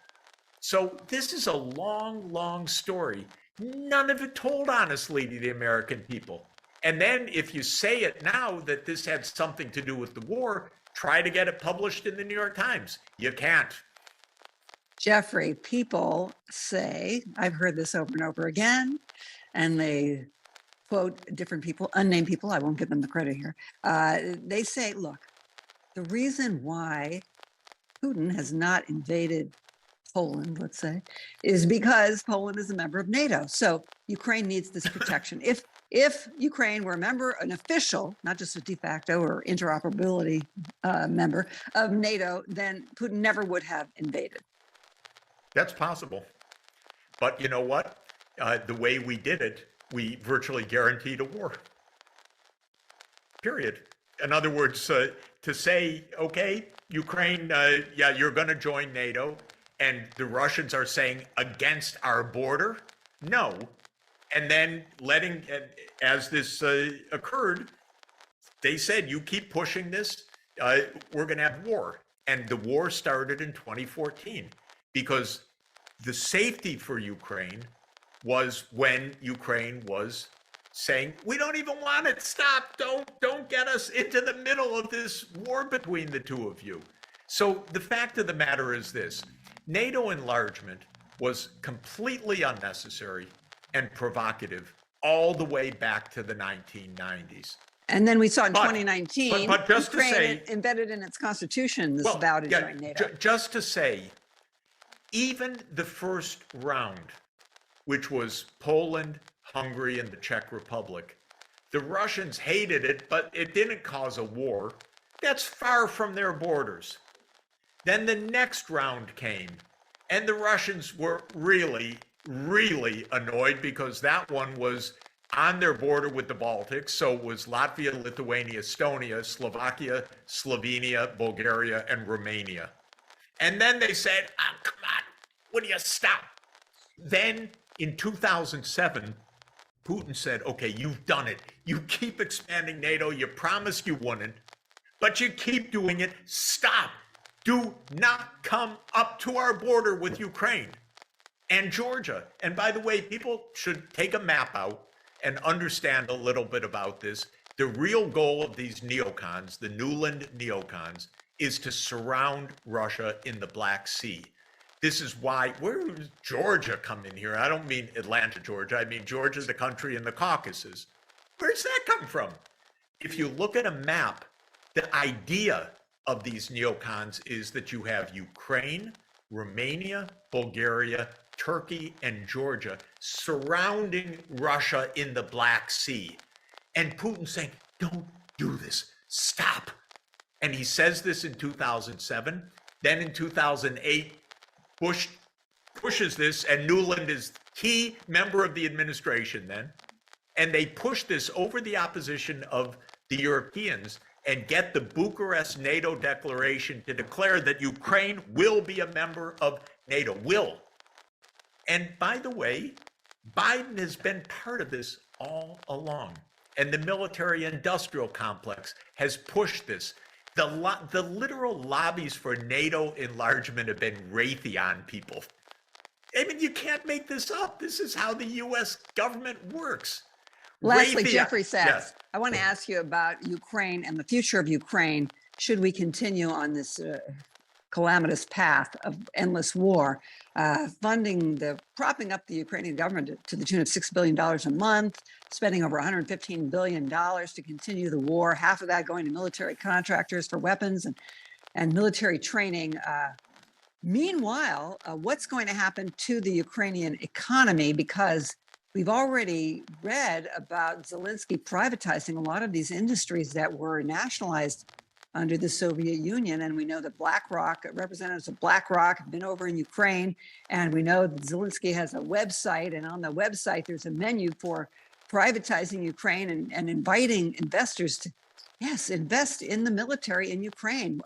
So this is a long, long story. None of it told honestly to the American people. And then if you say it now that this had something to do with the war, try to get it published in the New York Times. You can't. Jeffrey, people say, I've heard this over and over again, and they quote different people, unnamed people, I won't give them the credit here. They say, look, the reason why Putin has not invaded Poland, let's say, is because Poland is a member of NATO. So Ukraine needs this protection. If Ukraine were a member, an official, not just a de facto or interoperability member of NATO, then Putin never would have invaded. That's possible. But you know what? The way we did it, we virtually guaranteed a war. Period. In other words, to say, okay, Ukraine, you're going to join NATO, and the Russians are saying against our border, no. And then as this occurred, they said, you keep pushing this, we're going to have war. And the war started in 2014 because the safety for Ukraine was when Ukraine was saying, we don't even want it, stop, don't get us into the middle of this war between the two of you. So the fact of the matter is this, NATO enlargement was completely unnecessary and provocative all the way back to the 1990s. And then we saw in 2019, but just Ukraine to say, embedded in its constitution this vow to join NATO. Just to say, even the first round, which was Poland, Hungary, and the Czech Republic, the Russians hated it, but it didn't cause a war. That's far from their borders. Then the next round came, and the Russians were really, really annoyed because that one was on their border with the Baltics. So it was Latvia, Lithuania, Estonia, Slovakia, Slovenia, Bulgaria, and Romania. And then they said, oh, come on, would you stop? Then in 2007, Putin said, okay, you've done it. You keep expanding NATO. You promised you wouldn't, but you keep doing it. Stop. Do not come up to our border with Ukraine and Georgia. And by the way, people should take a map out and understand a little bit about this. The real goal of these neocons, the Nuland neocons, is to surround Russia in the Black Sea. This is why, where does Georgia come in here? I don't mean Atlanta, Georgia. I mean, Georgia's the country in the Caucasus. Where's that come from? If you look at a map, the idea of these neocons is that you have Ukraine, Romania, Bulgaria, Turkey, and Georgia surrounding Russia in the Black Sea. And Putin saying, don't do this, stop. And he says this in 2007. Then in 2008, Bush pushes this, and Nuland is key member of the administration then. And they push this over the opposition of the Europeans and get the Bucharest NATO declaration to declare that Ukraine will be a member of NATO, will. And by the way, Biden has been part of this all along. And the military industrial complex has pushed this. The literal lobbies for NATO enlargement have been Raytheon people. I mean, you can't make this up. This is how the U.S. government works. Lastly, Raytheon, Jeffrey Sachs, yes. I want to ask you about Ukraine and the future of Ukraine. Should we continue on this calamitous path of endless war, propping up the Ukrainian government to the tune of $6 billion a month, spending over $115 billion to continue the war, half of that going to military contractors for weapons and military training. Meanwhile, what's going to happen to the Ukrainian economy? Because we've already read about Zelensky privatizing a lot of these industries that were nationalized under the Soviet Union. And we know that BlackRock, representatives of BlackRock have been over in Ukraine. And we know that Zelensky has a website. And on the website, there's a menu for privatizing Ukraine and inviting investors to, yes, invest in the military in Ukraine.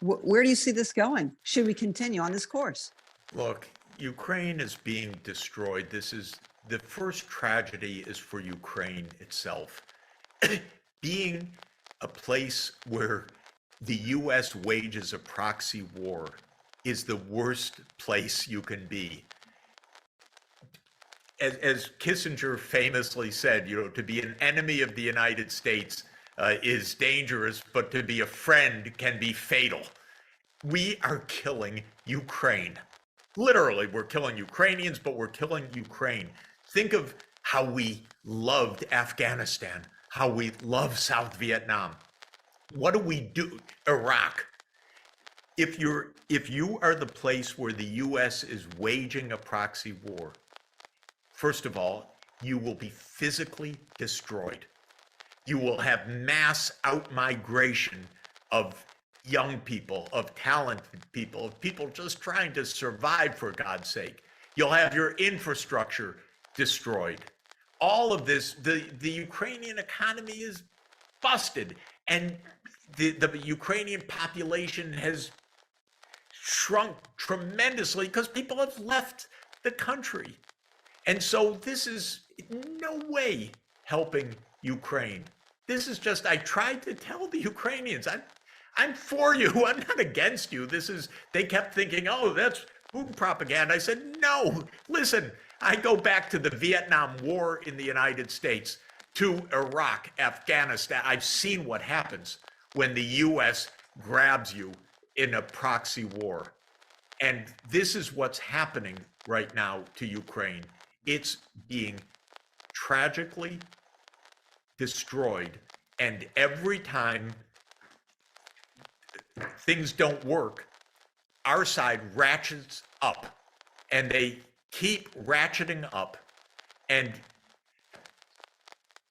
Where do you see this going? Should we continue on this course? Look, Ukraine is being destroyed. This is the first tragedy is for Ukraine itself. Being a place where the U.S. wages a proxy war is the worst place you can be. As Kissinger famously said, to be an enemy of the United States is dangerous, but to be a friend can be fatal. We are killing Ukraine. Literally, we're killing Ukrainians, but we're killing Ukraine. Think of how we loved Afghanistan, how we love South Vietnam. What do we do? Iraq. If you are the place where the U.S. is waging a proxy war, first of all, you will be physically destroyed. You will have mass outmigration of young people, of talented people, of people just trying to survive, for God's sake. You'll have your infrastructure destroyed. All of this, the Ukrainian economy is busted, and the Ukrainian population has shrunk tremendously because people have left the country. And so this is in no way helping Ukraine. This is just, I tried to tell the Ukrainians, I'm for you, I'm not against you. They kept thinking, oh, that's Putin propaganda. I said, no, listen, I go back to the Vietnam War in the United States, to Iraq, Afghanistan. I've seen what happens when the U.S. grabs you in a proxy war. And this is what's happening right now to Ukraine. It's being tragically destroyed. And every time things don't work, our side ratchets up, and they keep ratcheting up. And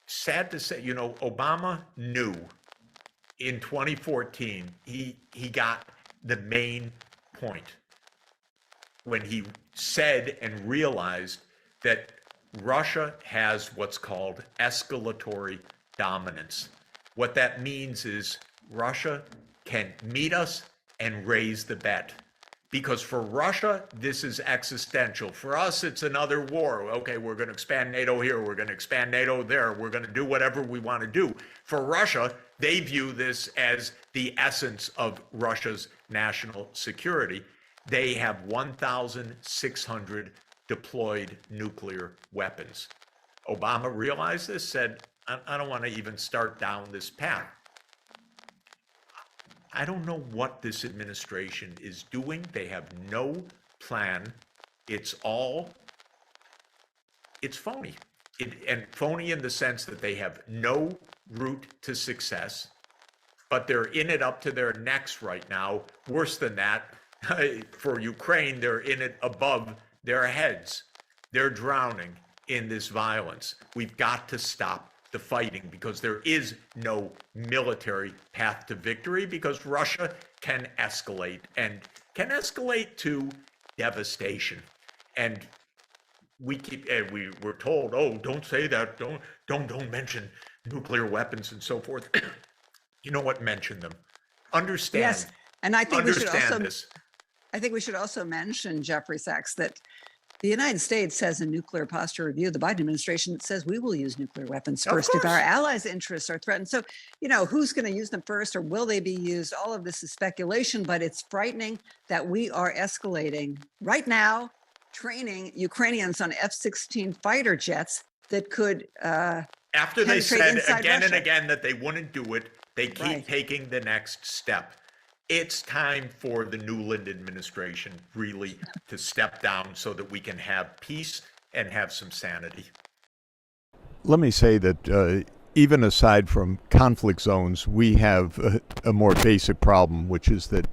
sad to say, Obama knew in 2014, he got the main point when he said and realized that Russia has what's called escalatory dominance. What that means is Russia can meet us and raise the bet. Because for Russia, this is existential. For us, it's another war. Okay, we're going to expand NATO here. We're going to expand NATO there. We're going to do whatever we want to do. For Russia, they view this as the essence of Russia's national security. They have 1,600 deployed nuclear weapons. Obama realized this, said, I don't want to even start down this path. I don't know what this administration is doing. They have no plan. It's phony. And phony in the sense that they have no route to success, but they're in it up to their necks right now. Worse than that, for Ukraine, they're in it above their heads. They're drowning in this violence. We've got to stop the fighting because there is no military path to victory because Russia can escalate and can escalate to devastation. And we're told, oh, don't say that, don't mention nuclear weapons and so forth. You know what? Mention them. Understand. Yes, and I think we should also mention, Jeffrey Sachs, that the United States has a nuclear posture review. The Biden administration says we will use nuclear weapons first if our allies' interests are threatened. So, who's going to use them first or will they be used? All of this is speculation, but it's frightening that we are escalating right now, training Ukrainians on F-16 fighter jets that could after they said again Russia. And again that they wouldn't do it, they keep taking the next step. It's time for the Newland administration really to step down so that we can have peace and have some sanity. Let me say that even aside from conflict zones, we have a more basic problem, which is that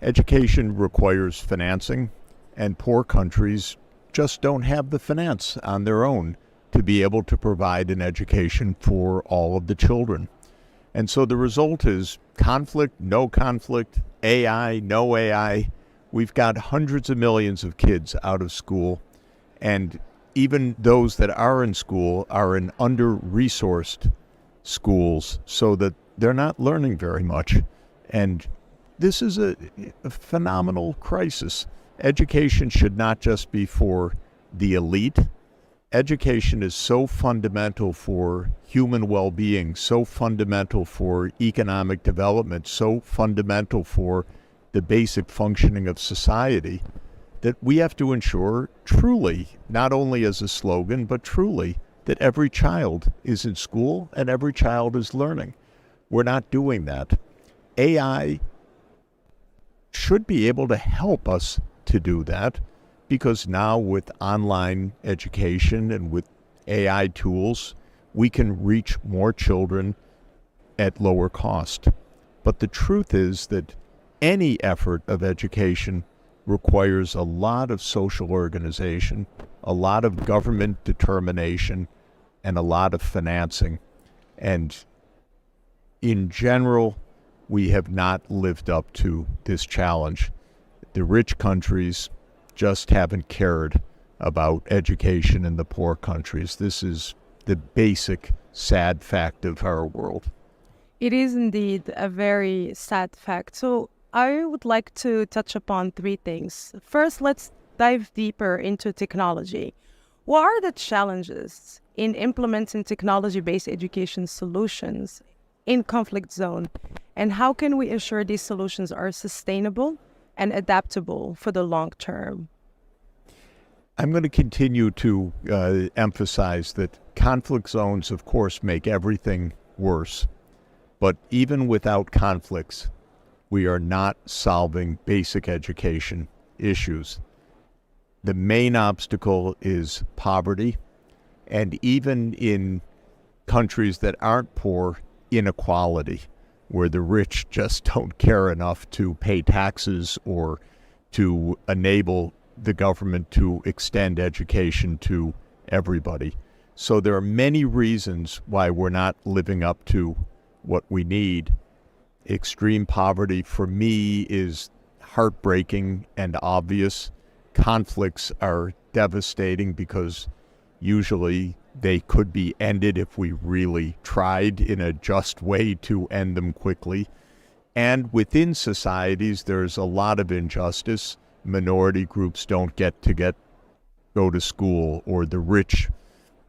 education requires financing, and poor countries just don't have the finance on their own to be able to provide an education for all of the children. And so the result is conflict, no conflict, AI, no AI. We've got hundreds of millions of kids out of school, and even those that are in school are in under-resourced schools so that they're not learning very much. And this is a phenomenal crisis. Education should not just be for the elite. Education is so fundamental for human well-being, so fundamental for economic development, so fundamental for the basic functioning of society that we have to ensure truly, not only as a slogan, but truly, that every child is in school and every child is learning. We're not doing that. AI should be able to help us to do that, because now with online education and with AI tools, we can reach more children at lower cost. But the truth is that any effort of education requires a lot of social organization, a lot of government determination, and a lot of financing. And in general, we have not lived up to this challenge. The rich countries just haven't cared about education in the poor countries. This is the basic sad fact of our world. It is indeed a very sad fact. So I would like to touch upon three things. First, let's dive deeper into technology. What are the challenges in implementing technology-based education solutions in conflict zone? And how can we ensure these solutions are sustainable and adaptable for the long term? I'm going to continue to emphasize that conflict zones, of course, make everything worse. But even without conflicts, we are not solving basic education issues. The main obstacle is poverty, and even in countries that aren't poor, inequality, where the rich just don't care enough to pay taxes or to enable the government to extend education to everybody. So there are many reasons why we're not living up to what we need. Extreme poverty, for me, is heartbreaking and obvious. Conflicts are devastating because Usually they could be ended if we really tried in a just way to end them quickly. And within societies, there's a lot of injustice. Minority groups don't get to go to school, or the rich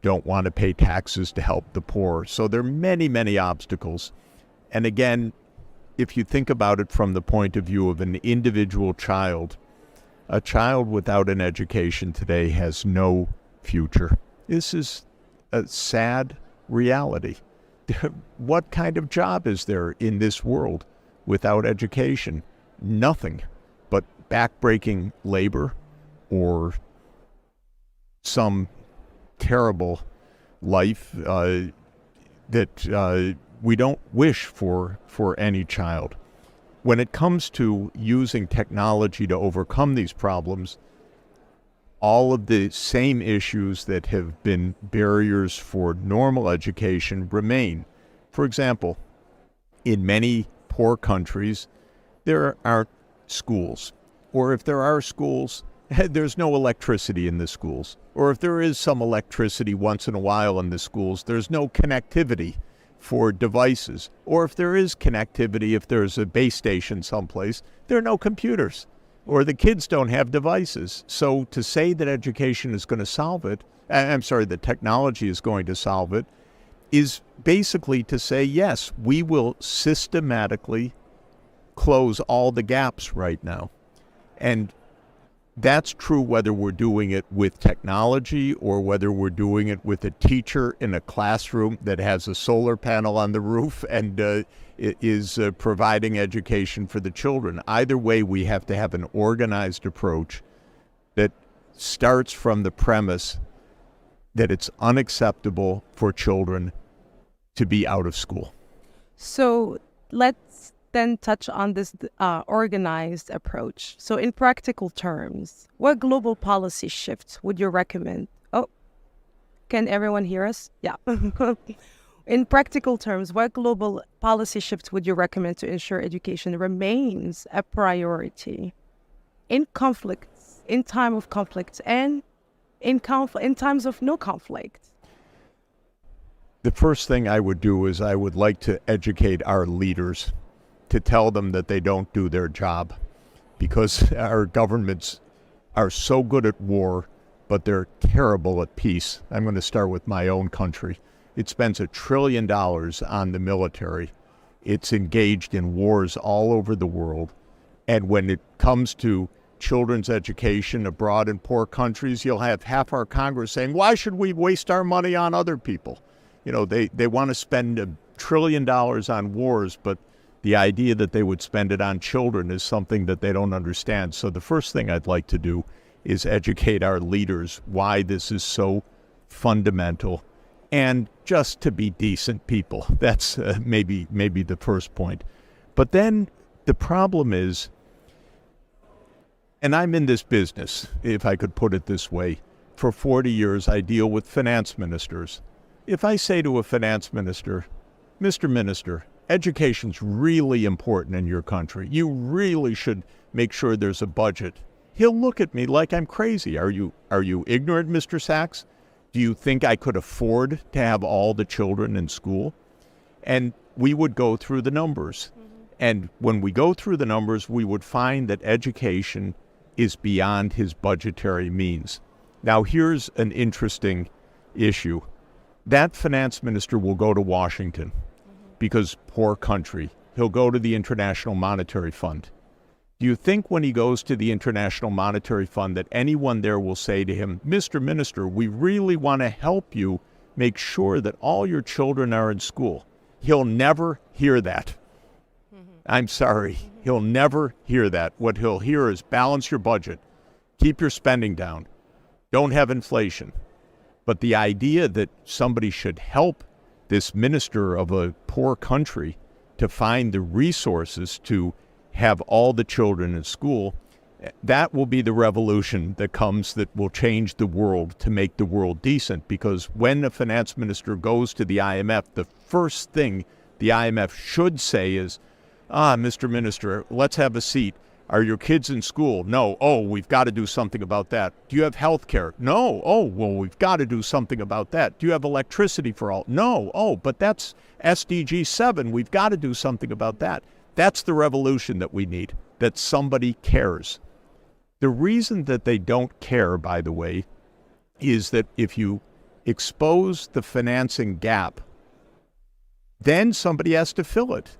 don't want to pay taxes to help the poor. So there are many, many obstacles. And again, if you think about it from the point of view of an individual child, a child without an education today has no future. This is a sad reality. What kind of job is there in this world without education? Nothing but backbreaking labor or some terrible life that we don't wish for any child. When it comes to using technology to overcome these problems, all of the same issues that have been barriers for normal education remain. For example, in many poor countries, there aren't schools. Or if there are schools, there's no electricity in the schools. Or if there is some electricity once in a while in the schools, there's no connectivity for devices. Or if there is connectivity, if there's a base station someplace, there are no computers. Or the kids don't have devices. So to say that education is going to solve it, that technology is going to solve it, is basically to say, yes, we will systematically close all the gaps right now. And that's true whether we're doing it with technology or whether we're doing it with a teacher in a classroom that has a solar panel on the roof and is providing education for the children. Either way, we have to have an organized approach that starts from the premise that it's unacceptable for children to be out of school. So let's then touch on this organized approach. So in practical terms, what global policy shifts would you recommend? Oh, can everyone hear us? Yeah. In practical terms, what global policy shifts would you recommend to ensure education remains a priority in conflicts, in time of conflicts, and in times of no conflict? The first thing I would do is I would like to educate our leaders, to tell them that they don't do their job, because our governments are so good at war, but they're terrible at peace. I'm going to start with my own country. It spends $1 trillion on the military. It's engaged in wars all over the world. And when it comes to children's education abroad in poor countries, you'll have half our Congress saying, why should we waste our money on other people? You know, they want to spend $1 trillion on wars, but the idea that they would spend it on children is something that they don't understand. So the first thing I'd like to do is educate our leaders why this is so fundamental, and just to be decent people. That's maybe the first point. But then the problem is, and I'm in this business, if I could put it this way, for 40 years I deal with finance ministers. If I say to a finance minister, Mr. Minister, education's really important in your country. You really should make sure there's a budget. He'll look at me like I'm crazy. Are you ignorant, Mr. Sachs? Do you think I could afford to have all the children in school? And we would go through the numbers. And when we go through the numbers, we would find that education is beyond his budgetary means. Now, here's an interesting issue. That finance minister will go to Washington because poor country. He'll go to the International Monetary Fund. Do you think when he goes to the International Monetary Fund that anyone there will say to him, Mr. Minister, we really want to help you make sure that all your children are in school? He'll never hear that. I'm sorry. He'll never hear that. What he'll hear is balance your budget, keep your spending down, don't have inflation. But the idea that somebody should help this minister of a poor country to find the resources to have all the children in school, that will be the revolution that comes that will change the world to make the world decent. Because when a finance minister goes to the IMF, the first thing the IMF should say is, Mr. Minister, let's have a seat. Are your kids in school? No. Oh, we've got to do something about that. Do you have health care? No. Oh, well, we've got to do something about that. Do you have electricity for all? No. Oh, but that's SDG 7. We've got to do something about that. That's the revolution that we need, that somebody cares. The reason that they don't care, by the way, is that if you expose the financing gap, then somebody has to fill it.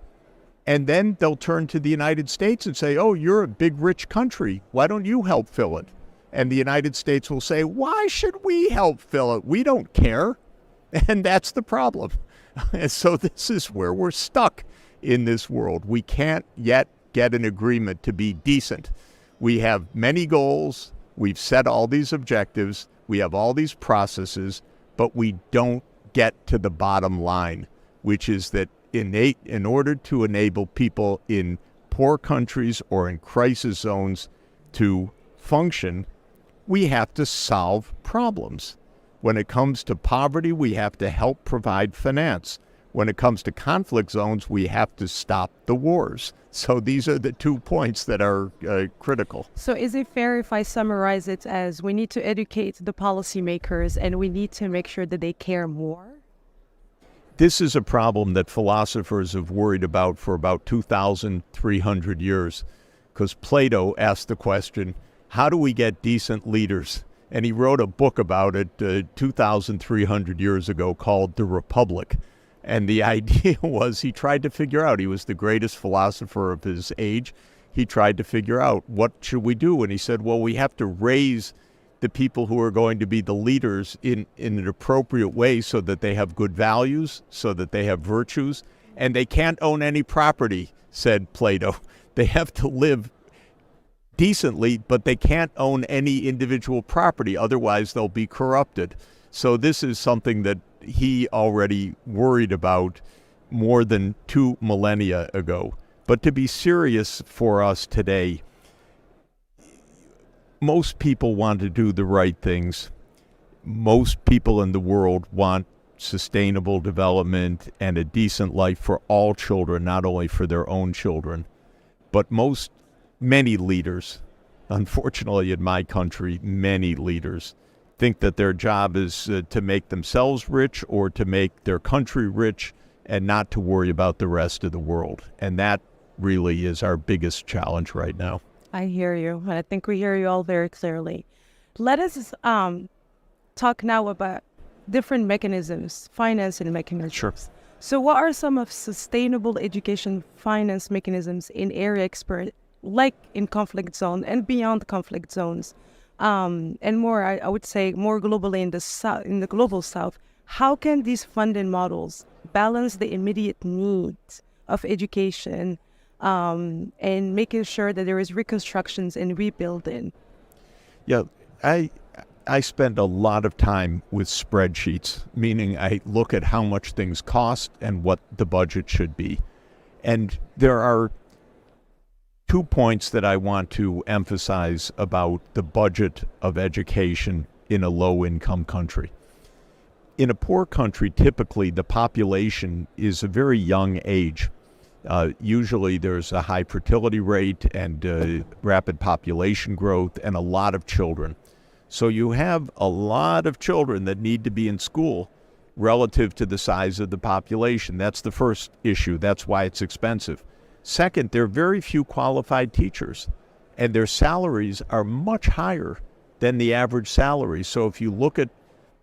And then they'll turn to the United States and say, oh, you're a big, rich country. Why don't you help fill it? And the United States will say, why should we help fill it? We don't care. And that's the problem. And so this is where we're stuck in this world. We can't yet get an agreement to be decent. We have many goals. We've set all these objectives. We have all these processes, but we don't get to the bottom line, which is that in order to enable people in poor countries or in crisis zones to function, we have to solve problems. When it comes to poverty, we have to help provide finance. When it comes to conflict zones, we have to stop the wars. So these are the 2 points that are critical. So is it fair if I summarize it as we need to educate the policymakers and we need to make sure that they care more? This is a problem that philosophers have worried about for about 2,300 years, because Plato asked the question, how do we get decent leaders? And he wrote a book about it 2,300 years ago called The Republic. And the idea was he tried to figure out, he was the greatest philosopher of his age, he tried to figure out what should we do? And he said, well, we have to raise the people who are going to be the leaders in an appropriate way so that they have good values, so that they have virtues, and they can't own any property, said Plato. They have to live decently, but they can't own any individual property, otherwise they'll be corrupted. So this is something that he already worried about more than 2 millennia ago. But to be serious for us today, most people want to do the right things. Most people in the world want sustainable development and a decent life for all children, not only for their own children. But many leaders, unfortunately in my country, many leaders think that their job is to make themselves rich or to make their country rich and not to worry about the rest of the world. And that really is our biggest challenge right now. I hear you, and I think we hear you all very clearly. Let us talk now about different mechanisms, financing mechanisms. Sure. So what are some of sustainable education finance mechanisms in area like in conflict zone and beyond conflict zones? And more, I would say, more globally in the global south, how can these funding models balance the immediate needs of education and making sure that there is reconstructions and rebuilding? Yeah, I spend a lot of time with spreadsheets, meaning I look at how much things cost and what the budget should be. And there are 2 points that I want to emphasize about the budget of education in a low-income country. In a poor country, typically the population is a very young age. Usually there's a high fertility rate and rapid population growth and a lot of children. So you have a lot of children that need to be in school relative to the size of the population. That's the first issue. That's why it's expensive. Second, there are very few qualified teachers, and their salaries are much higher than the average salary. So if you look at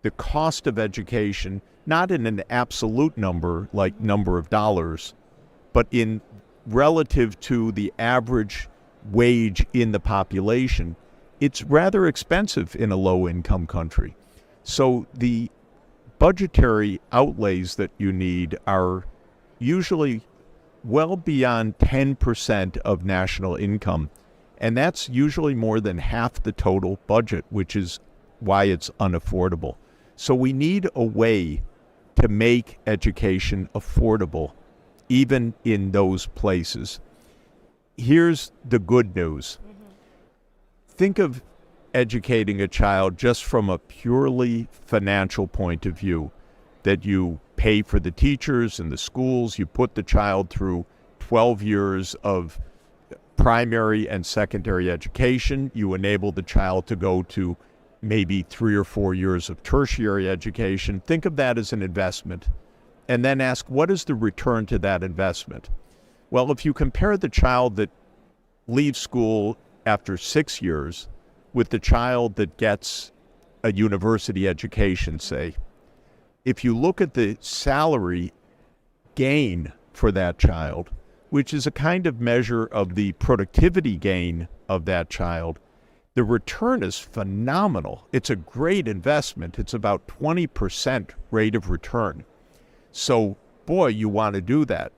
the cost of education, not in an absolute number, like number of dollars, but in relative to the average wage in the population, it's rather expensive in a low-income country. So the budgetary outlays that you need are usually well beyond 10% of national income. And that's usually more than half the total budget, which is why it's unaffordable. So we need a way to make education affordable, even in those places. Here's the good news. Think of educating a child just from a purely financial point of view, that you pay for the teachers and the schools, you put the child through 12 years of primary and secondary education. You enable the child to go to maybe 3 or 4 years of tertiary education. Think of that as an investment. And then ask, what is the return to that investment? Well, if you compare the child that leaves school after 6 years with the child that gets a university education, say, if you look at the salary gain for that child, which is a kind of measure of the productivity gain of that child, the return is phenomenal. It's a great investment. It's about 20% rate of return. So, boy, you want to do that.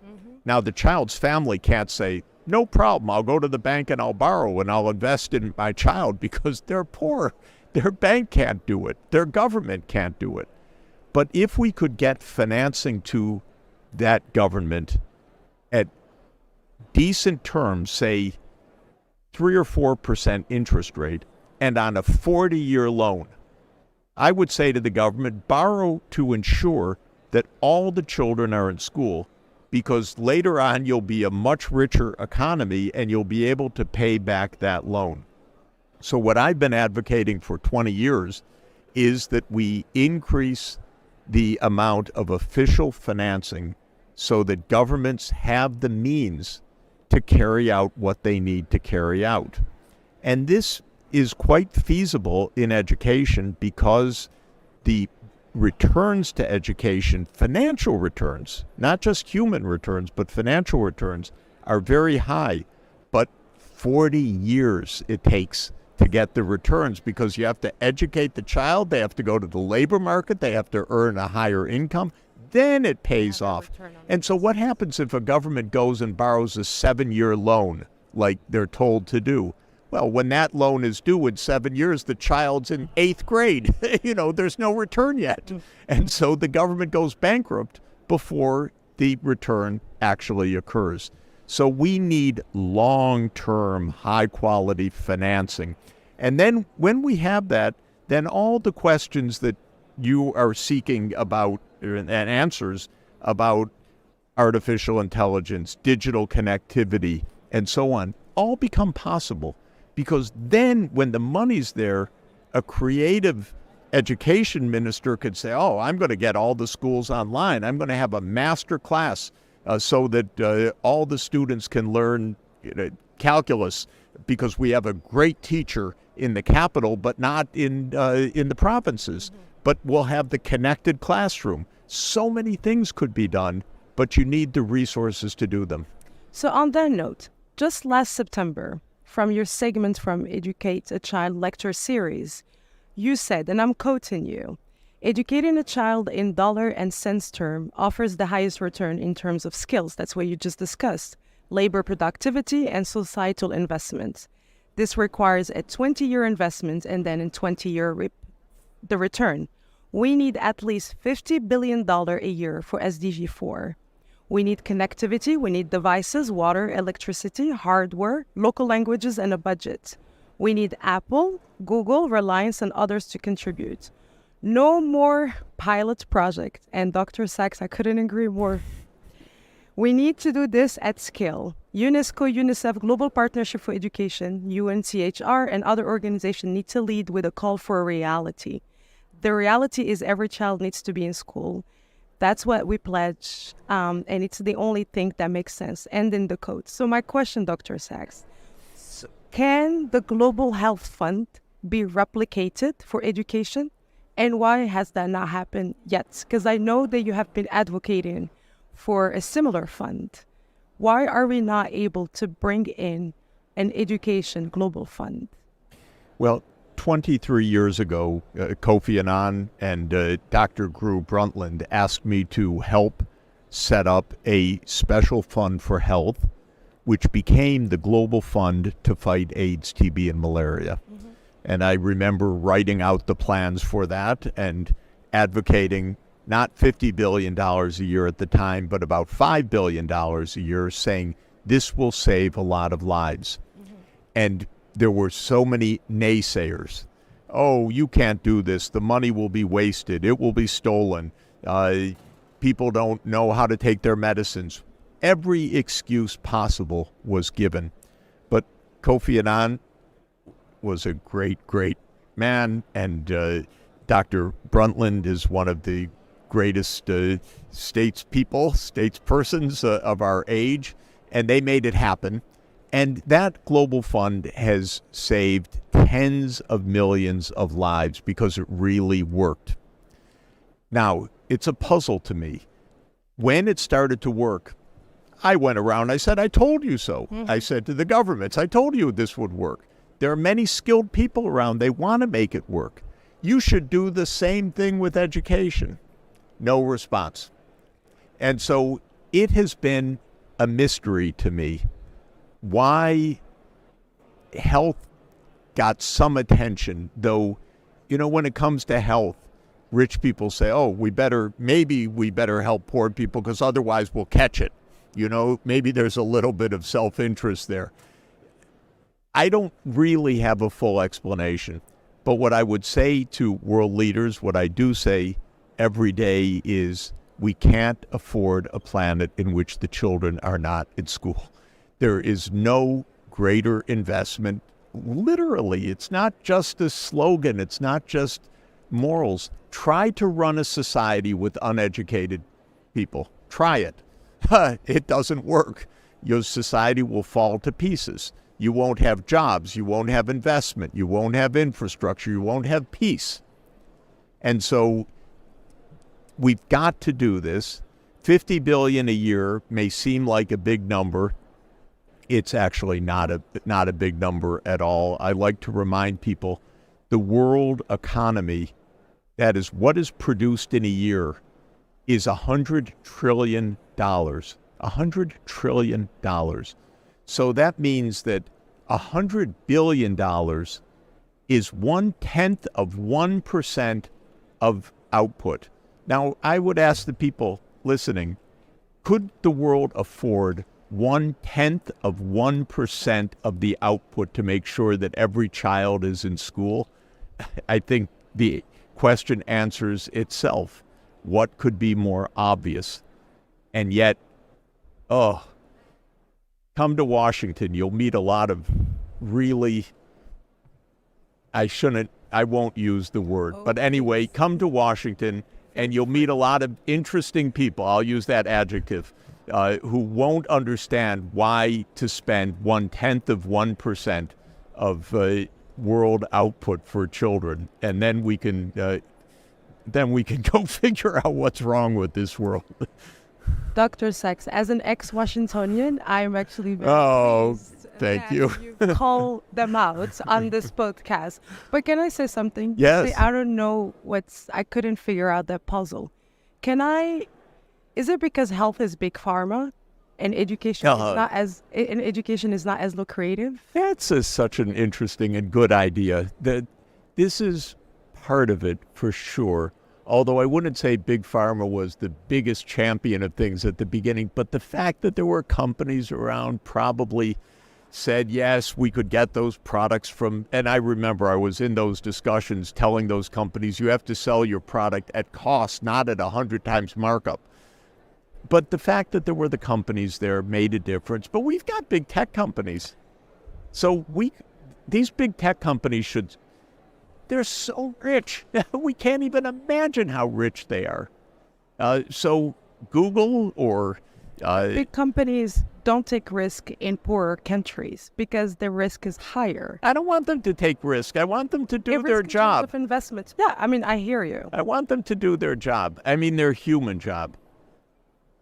Now, the child's family can't say, no problem, I'll go to the bank and I'll borrow and I'll invest in my child, because they're poor. Their bank can't do it. Their government can't do it. But if we could get financing to that government at decent terms, say 3 or 4% interest rate, and on a 40-year loan, I would say to the government, borrow to ensure that all the children are in school, because later on you'll be a much richer economy and you'll be able to pay back that loan. So what I've been advocating for 20 years is that we increase the amount of official financing so that governments have the means to carry out what they need to carry out. And this is quite feasible in education because the returns to education, financial returns, not just human returns, but financial returns, are very high. But 40 years it takes to get the returns, because you have to educate the child, they have to go to the labor market, they have to earn a higher income, then it pays off. And so what happens if a government goes and borrows a 7-year loan like they're told to do? Well, when that loan is due in 7 years, the child's in 8th grade. There's no return yet. And so the government goes bankrupt before the return actually occurs. So we need long-term, high-quality financing. And then when we have that, then all the questions that you are seeking about and answers about artificial intelligence, digital connectivity, and so on, all become possible. Because then when the money's there, a creative education minister could say, oh, I'm going to get all the schools online. I'm going to have a master class so that all the students can learn calculus, because we have a great teacher in the capital, but not in the provinces. But we'll have the connected classroom. So many things could be done, but you need the resources to do them. So on that note, just last September, from your segment from Educate a Child lecture series, you said, and I'm quoting you, educating a child in dollar and cents term offers the highest return in terms of skills. That's what you just discussed. Labor productivity and societal investment. This requires a 20-year investment and then in 20-year the return. We need at least $50 billion a year for SDG 4. We need connectivity, we need devices, water, electricity, hardware, local languages, and a budget. We need Apple, Google, Reliance, and others to contribute. No more pilot project. And Dr. Sachs, I couldn't agree more. We need to do this at scale. UNESCO, UNICEF, Global Partnership for Education, UNCHR, and other organizations need to lead with a call for a reality. The reality is every child needs to be in school. That's what we pledge, and it's the only thing that makes sense. And in the code. So my question, Dr. Sachs, can the Global Health Fund be replicated for education? And why has that not happened yet? Because I know that you have been advocating for a similar fund. Why are we not able to bring in an education global fund? Well, 23 years ago, Kofi Annan and Dr. Gru Brundtland asked me to help set up a special fund for health, which became the Global Fund to fight AIDS, TB, and malaria. Mm-hmm. And I remember writing out the plans for that and advocating not $50 billion a year at the time, but about $5 billion a year, saying this will save a lot of lives. Mm-hmm. And there were so many naysayers. Oh, you can't do this. The money will be wasted. It will be stolen. People don't know how to take their medicines. Every excuse possible was given. But Kofi Annan was a great, great man, and Dr. Brundtland is one of the greatest statespersons of our age, and they made it happen. And that global fund has saved tens of millions of lives because it really worked. Now, it's a puzzle to me. When it started to work, I went around, I said, I told you so. I said to the governments, I told you this would work. There are many skilled people around. They want to make it work. You should do the same thing with education. No response. And so it has been a mystery to me why health got some attention, though, when it comes to health, rich people say, oh, maybe we better help poor people because otherwise we'll catch it. Maybe there's a little bit of self-interest there. I don't really have a full explanation, but what I would say to world leaders, what I do say every day is we can't afford a planet in which the children are not in school. There is no greater investment. Literally, it's not just a slogan. It's not just morals. Try to run a society with uneducated people. Try it. It doesn't work. Your society will fall to pieces. You won't have jobs. You won't have investment. You won't have infrastructure. You won't have peace. And so we've got to do this. $50 billion a year may seem like a big number. It's actually not a big number at all. I like to remind people the world economy, that is what is produced in a year, is $100 trillion. $100 trillion. So that means that $100 billion is 1/10 of 1% of output. Now, I would ask the people listening, could the world afford 1/10 of 1% of the output to make sure that every child is in school? I think the question answers itself. What could be more obvious? And yet, come to Washington. You'll meet a lot of really, I won't use the word, but anyway, come to Washington and you'll meet a lot of interesting people, I'll use that adjective, who won't understand why to spend 1/10 of 1% of world output for children. And then we can go figure out what's wrong with this world. Dr. Sachs, as an ex-Washingtonian, I'm actually very pleased thank that you. call them out on this podcast. But can I say something? Yes. I don't know I couldn't figure out that puzzle. Is it because health is big pharma and education is not as lucrative? That's such an interesting and good idea. This is part of it for sure. Although I wouldn't say Big Pharma was the biggest champion of things at the beginning, but the fact that there were companies around probably said, yes, we could get those products from, and I remember I was in those discussions telling those companies, you have to sell your product at cost, not at 100 times markup. But the fact that there were the companies there made a difference. But we've got big tech companies. So these big tech companies they're so rich. We can't even imagine how rich they are. So Google or... big companies don't take risk in poorer countries because the risk is higher. I don't want them to take risk. I want them to do their job. Of investments. Yeah, I hear you. I want them to do their job. Their human job.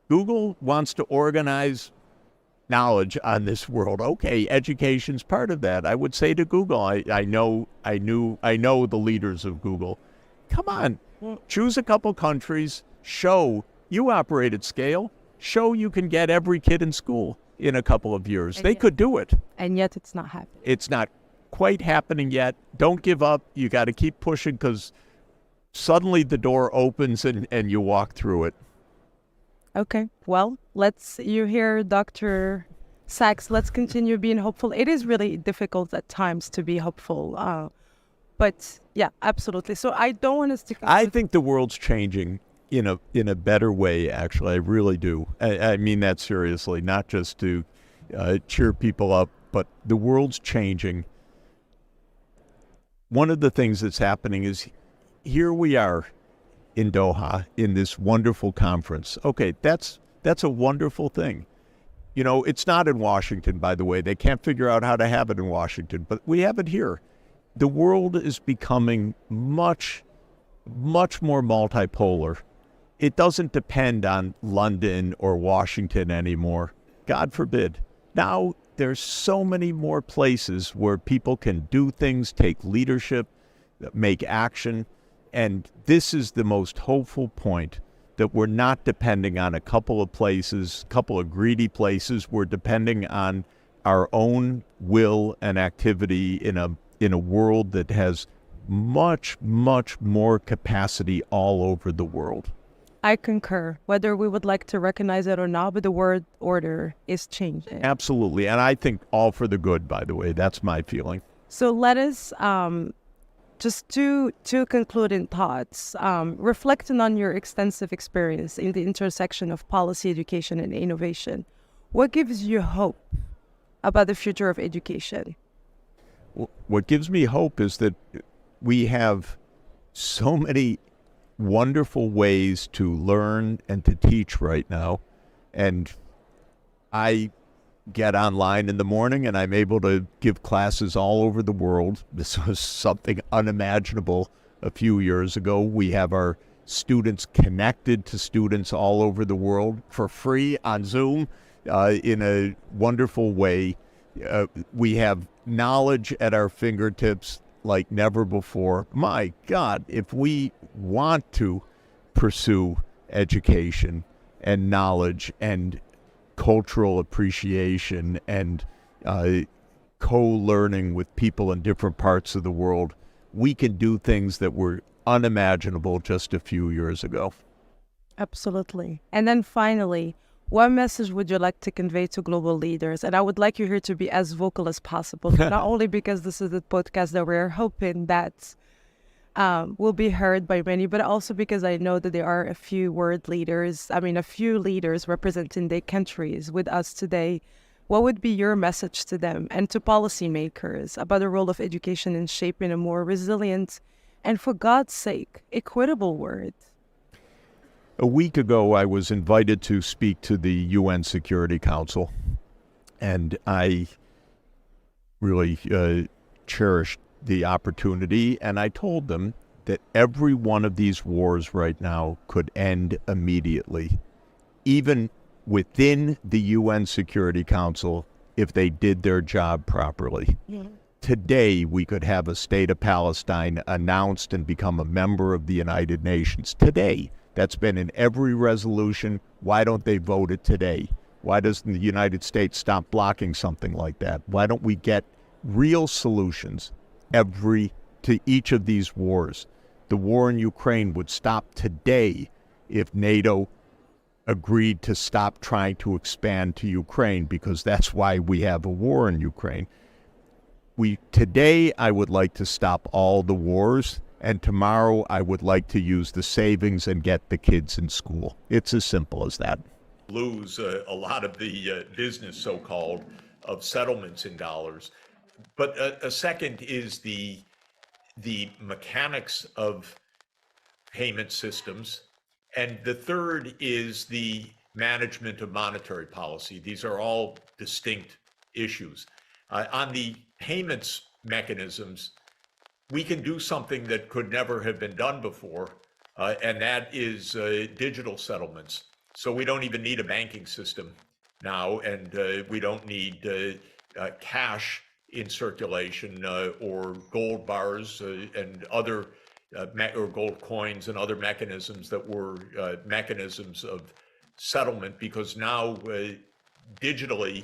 Google wants to organize knowledge on this world. Okay, education's part of that. I would say to Google, I know the leaders of Google. Come on, choose a couple countries, show you operate at scale, show you can get every kid in school in a couple of years. They could do it. And yet it's not happening. It's not quite happening yet. Don't give up. You got to keep pushing because suddenly the door opens and you walk through it. Okay, well, you hear Dr. Sachs, let's continue being hopeful. It is really difficult at times to be hopeful, but yeah, absolutely. So I don't want us to... I think the world's changing in a better way, actually. I really do. I mean that seriously, not just to cheer people up but the world's changing. One of the things that's happening is here we are in Doha in this wonderful conference. Okay, that's a wonderful thing. You know, it's not in Washington, by the way. They can't figure out how to have it in Washington, but we have it here. The world is becoming much more multipolar. It doesn't depend on London or Washington anymore. God forbid. Now there's so many more places where people can do things, take leadership, make action. And this is the most hopeful point, that we're not depending on a couple of places, couple of greedy places. We're depending on our own will and activity in a world that has much more capacity all over the world. I concur, whether we would like to recognize it or not, but the world order is changing. Absolutely. And I think all for the good, by the way. That's my feeling. So let us just two concluding thoughts. Reflecting on your extensive experience in the intersection of policy, education, and innovation, what gives you hope about the future of education? What gives me hope is that we have so many wonderful ways to learn and to teach right now. And I get online in the morning and I'm able to give classes all over the world. This was something unimaginable a few years ago. We have our students connected to students all over the world for free on Zoom in a wonderful way. We have knowledge at our fingertips like never before. My God, if we want to pursue education and knowledge and cultural appreciation and co-learning with people in different parts of the world, we can do things that were unimaginable just a few years ago. Absolutely. And then finally, what message would you like to convey to global leaders? And I would like you here to be as vocal as possible, not only because this is the podcast that we're hoping that will be heard by many, but also because I know that there are a few leaders representing their countries with us today. What would be your message to them and to policymakers about the role of education in shaping a more resilient and, for God's sake, equitable world? A week ago, I was invited to speak to the UN Security Council, and I really cherished the opportunity, and I told them that every one of these wars right now could end immediately, even within the UN Security Council, if they did their job properly. Yeah. Today, we could have a state of Palestine announced and become a member of the United Nations. Today. That's been in every resolution. Why don't they vote it today? Why doesn't the United States stop blocking something like that? Why don't we get real solutions to each of these wars? The war in Ukraine would stop today if NATO agreed to stop trying to expand to Ukraine, because that's why we have a war in Ukraine. Today, I would like to stop all the wars. And tomorrow, I would like to use the savings and get the kids in school. It's as simple as that. Lose a lot of the business, so-called, of settlements in dollars. But a second is the mechanics of payment systems. And the third is the management of monetary policy. These are all distinct issues. On the payments mechanisms, we can do something that could never have been done before, and that is digital settlements. So we don't even need a banking system now, and we don't need cash in circulation or gold bars and other or gold coins and other mechanisms that were mechanisms of settlement, because now digitally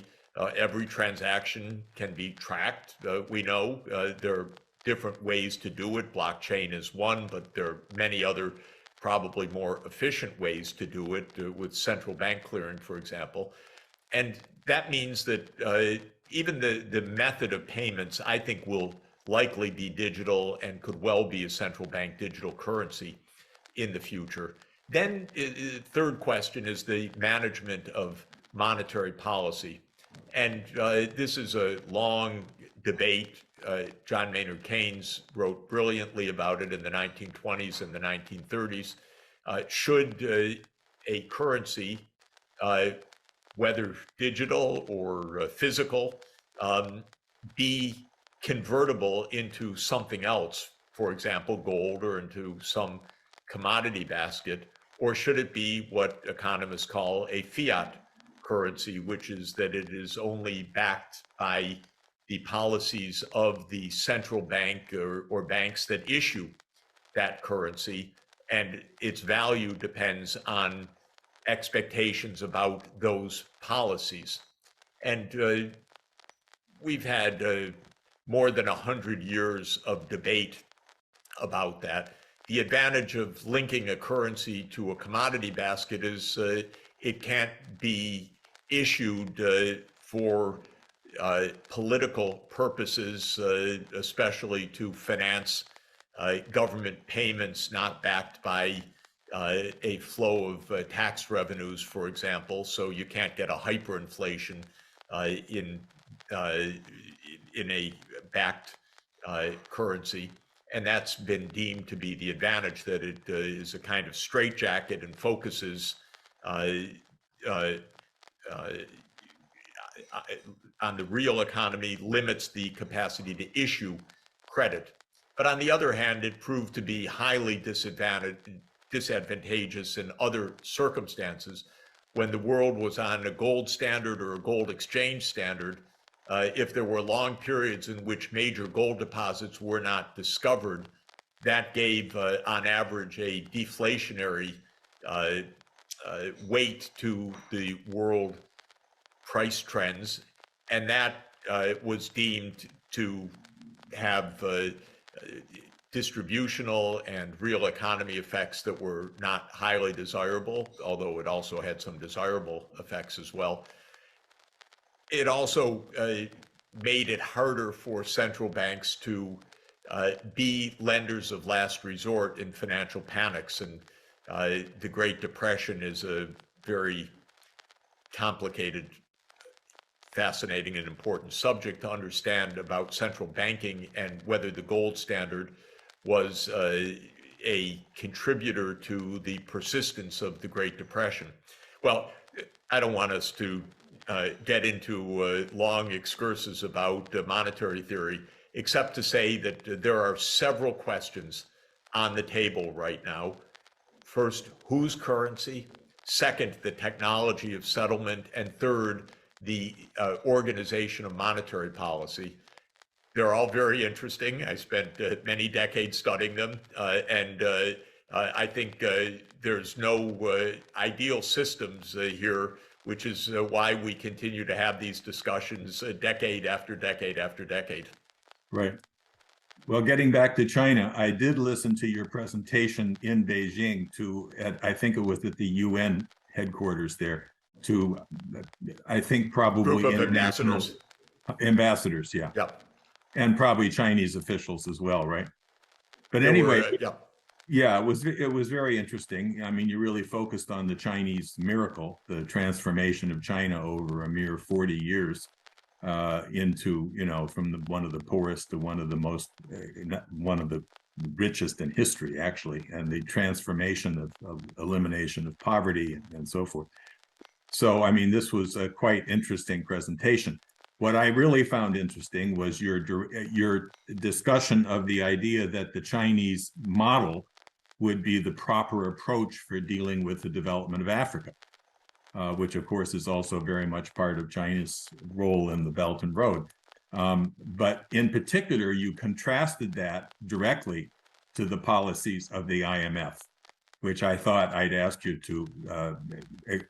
every transaction can be tracked. We know there are different ways to do it. Blockchain is one, but there are many other probably more efficient ways to do it with central bank clearing, for example. And that means that even the method of payments, I think, will likely be digital and could well be a central bank digital currency in the future. Then third question is the management of monetary policy. And this is a long debate. John Maynard Keynes wrote brilliantly about it in the 1920s and the 1930s. Should a currency, whether digital or physical, be convertible into something else, for example, gold, or into some commodity basket, or should it be what economists call a fiat currency, which is that it is only backed by the policies of the central bank or banks that issue that currency, and its value depends on expectations about those policies. And we've had more than 100 years of debate about that. The advantage of linking a currency to a commodity basket is it can't be issued for political purposes, especially to finance government payments not backed by a flow of tax revenues, for example. So you can't get a hyperinflation in a backed currency. And that's been deemed to be the advantage, that it is a kind of straitjacket and focuses on the real economy, limits the capacity to issue credit. But on the other hand, it proved to be highly disadvantageous in other circumstances. When the world was on a gold standard or a gold exchange standard, if there were long periods in which major gold deposits were not discovered, that gave, on average, a deflationary weight to the world price trends, and that was deemed to have distributional and real economy effects that were not highly desirable, although it also had some desirable effects as well. It also made it harder for central banks to be lenders of last resort in financial panics. And the Great Depression is a very complicated, fascinating, and important subject to understand about central banking and whether the gold standard was a contributor to the persistence of the Great Depression. Well, I don't want us to get into long excursus about monetary theory, except to say that there are several questions on the table right now. First, whose currency? Second, the technology of settlement. And third, the organization of monetary policy. They're all very interesting. I spent many decades studying them, and I think there's no ideal systems here, which is why we continue to have these discussions decade after decade after decade. Right. Well, getting back to China, I did listen to your presentation in Beijing I think it was at the UN headquarters there, to, I think probably Group of international ambassadors, yeah. Yeah. And probably Chinese officials as well, right? But There anyway, were, yeah, it was very interesting. I mean, you really focused on the Chinese miracle, the transformation of China over a mere 40 years into, from one of the poorest to one of the richest in history, actually, and the transformation of elimination of poverty and so forth. So, I mean, this was a quite interesting presentation. What I really found interesting was your discussion of the idea that the Chinese model would be the proper approach for dealing with the development of Africa, which of course is also very much part of China's role in the Belt and Road. But in particular, you contrasted that directly to the policies of the IMF, which I thought I'd ask you to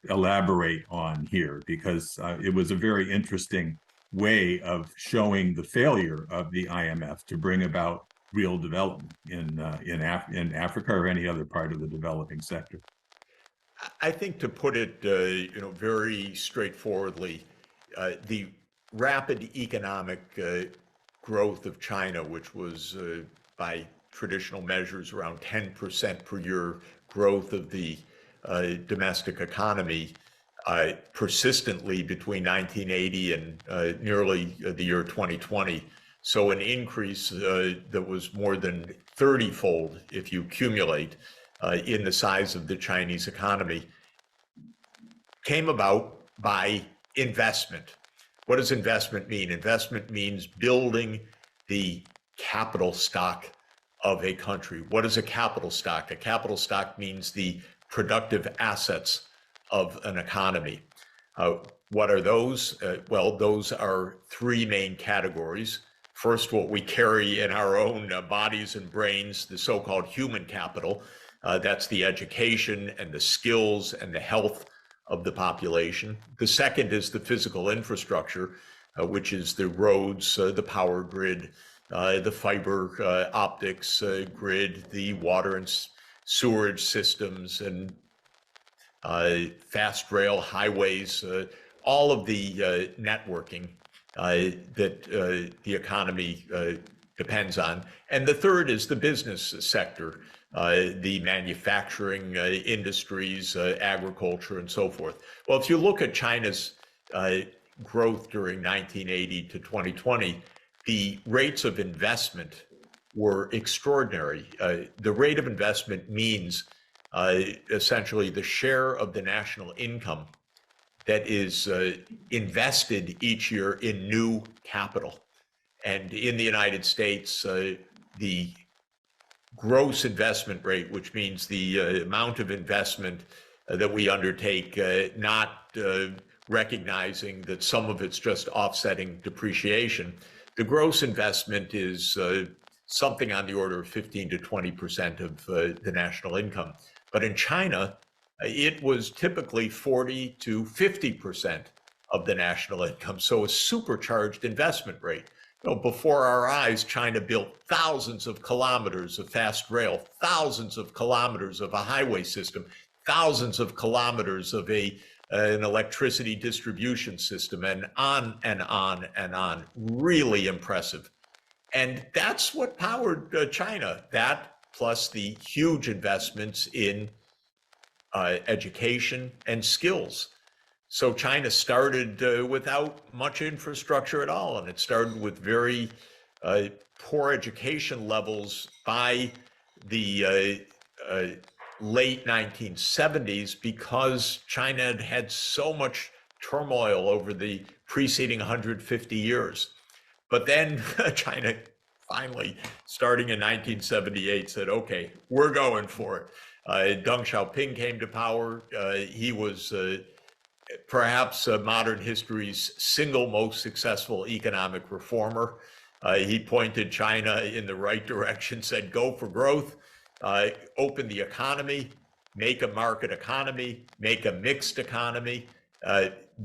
elaborate on here, because it was a very interesting way of showing the failure of the IMF to bring about real development in Africa or any other part of the developing sector. I think, to put it very straightforwardly, the rapid economic growth of China, which was by traditional measures around 10% per year growth of the domestic economy, persistently between 1980 and nearly the year 2020. So an increase that was more than 30-fold, if you accumulate, in the size of the Chinese economy, came about by investment. What does investment mean? Investment means building the capital stock of a country. What is a capital stock? A capital stock means the productive assets of an economy. What are those? Well, those are three main categories. First, what we carry in our own bodies and brains, the so-called human capital. That's the education and the skills and the health of the population. The second is the physical infrastructure, which is the roads, the power grid, the fiber optics grid, the water and sewerage systems, and fast rail, highways, all of the networking that the economy depends on. And the third is the business sector, the manufacturing industries, agriculture, and so forth. Well, if you look at China's growth during 1980 to 2020, the rates of investment were extraordinary. The rate of investment means essentially the share of the national income that is invested each year in new capital. And in the United States, the gross investment rate, which means the amount of investment that we undertake, not recognizing that some of it's just offsetting depreciation, the gross investment is something on the order of 15 to 20% of the national income. But in China, it was typically 40 to 50% of the national income. So a supercharged investment rate. You know, before our eyes, China built thousands of kilometers of fast rail, thousands of kilometers of a highway system, thousands of kilometers of an electricity distribution system, and on and on and on. Really impressive. And that's what powered China. That plus the huge investments in education and skills. So China started without much infrastructure at all, and it started with very poor education levels by the late 1970s because China had had so much turmoil over the preceding 150 years. But then China finally, starting in 1978, said, okay, we're going for it. Deng Xiaoping came to power. He was perhaps modern history's single most successful economic reformer. He pointed China in the right direction, said go for growth, open the economy, make a market economy, make a mixed economy,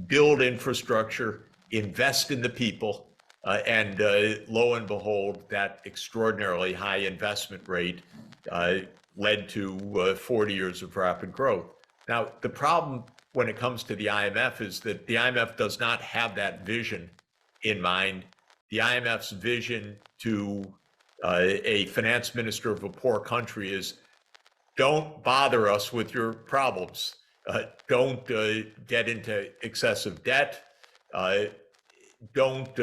build infrastructure, invest in the people, and lo and behold, that extraordinarily high investment rate led to 40 years of rapid growth. Now, the problem when it comes to the IMF is that the IMF does not have that vision in mind. The IMF's vision to a finance minister of a poor country is don't bother us with your problems. Don't get into excessive debt. Don't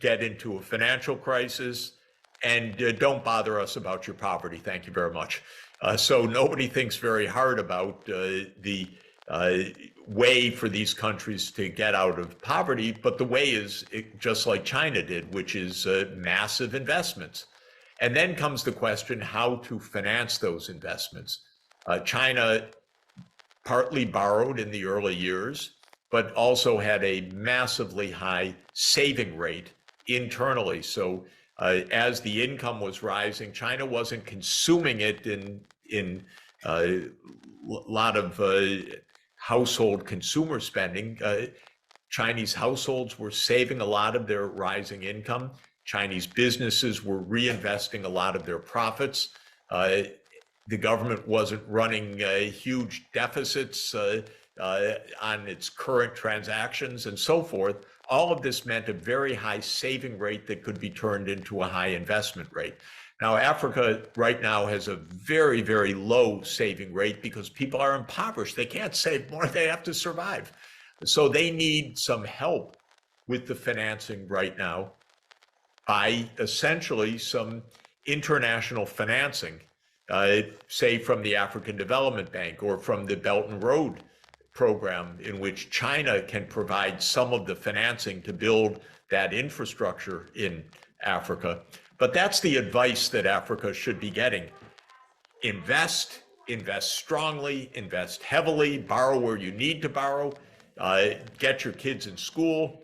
get into a financial crisis, and don't bother us about your poverty. Thank you very much. So nobody thinks very hard about the way for these countries to get out of poverty, but the way is just like China did, which is massive investments. And then comes the question how to finance those investments. China partly borrowed in the early years, but also had a massively high saving rate internally. So as the income was rising, China wasn't consuming it in a lot of household consumer spending. Chinese households were saving a lot of their rising income. Chinese businesses were reinvesting a lot of their profits. The government wasn't running huge deficits on its current transactions and so forth. All of this meant a very high saving rate that could be turned into a high investment rate. Now, Africa right now has a very, very low saving rate because people are impoverished. They can't save more, they have to survive. So they need some help with the financing right now by essentially some international financing, say from the African Development Bank or from the Belt and Road program, in which China can provide some of the financing to build that infrastructure in Africa. But that's the advice that Africa should be getting. Invest strongly, invest heavily, borrow where you need to borrow, get your kids in school,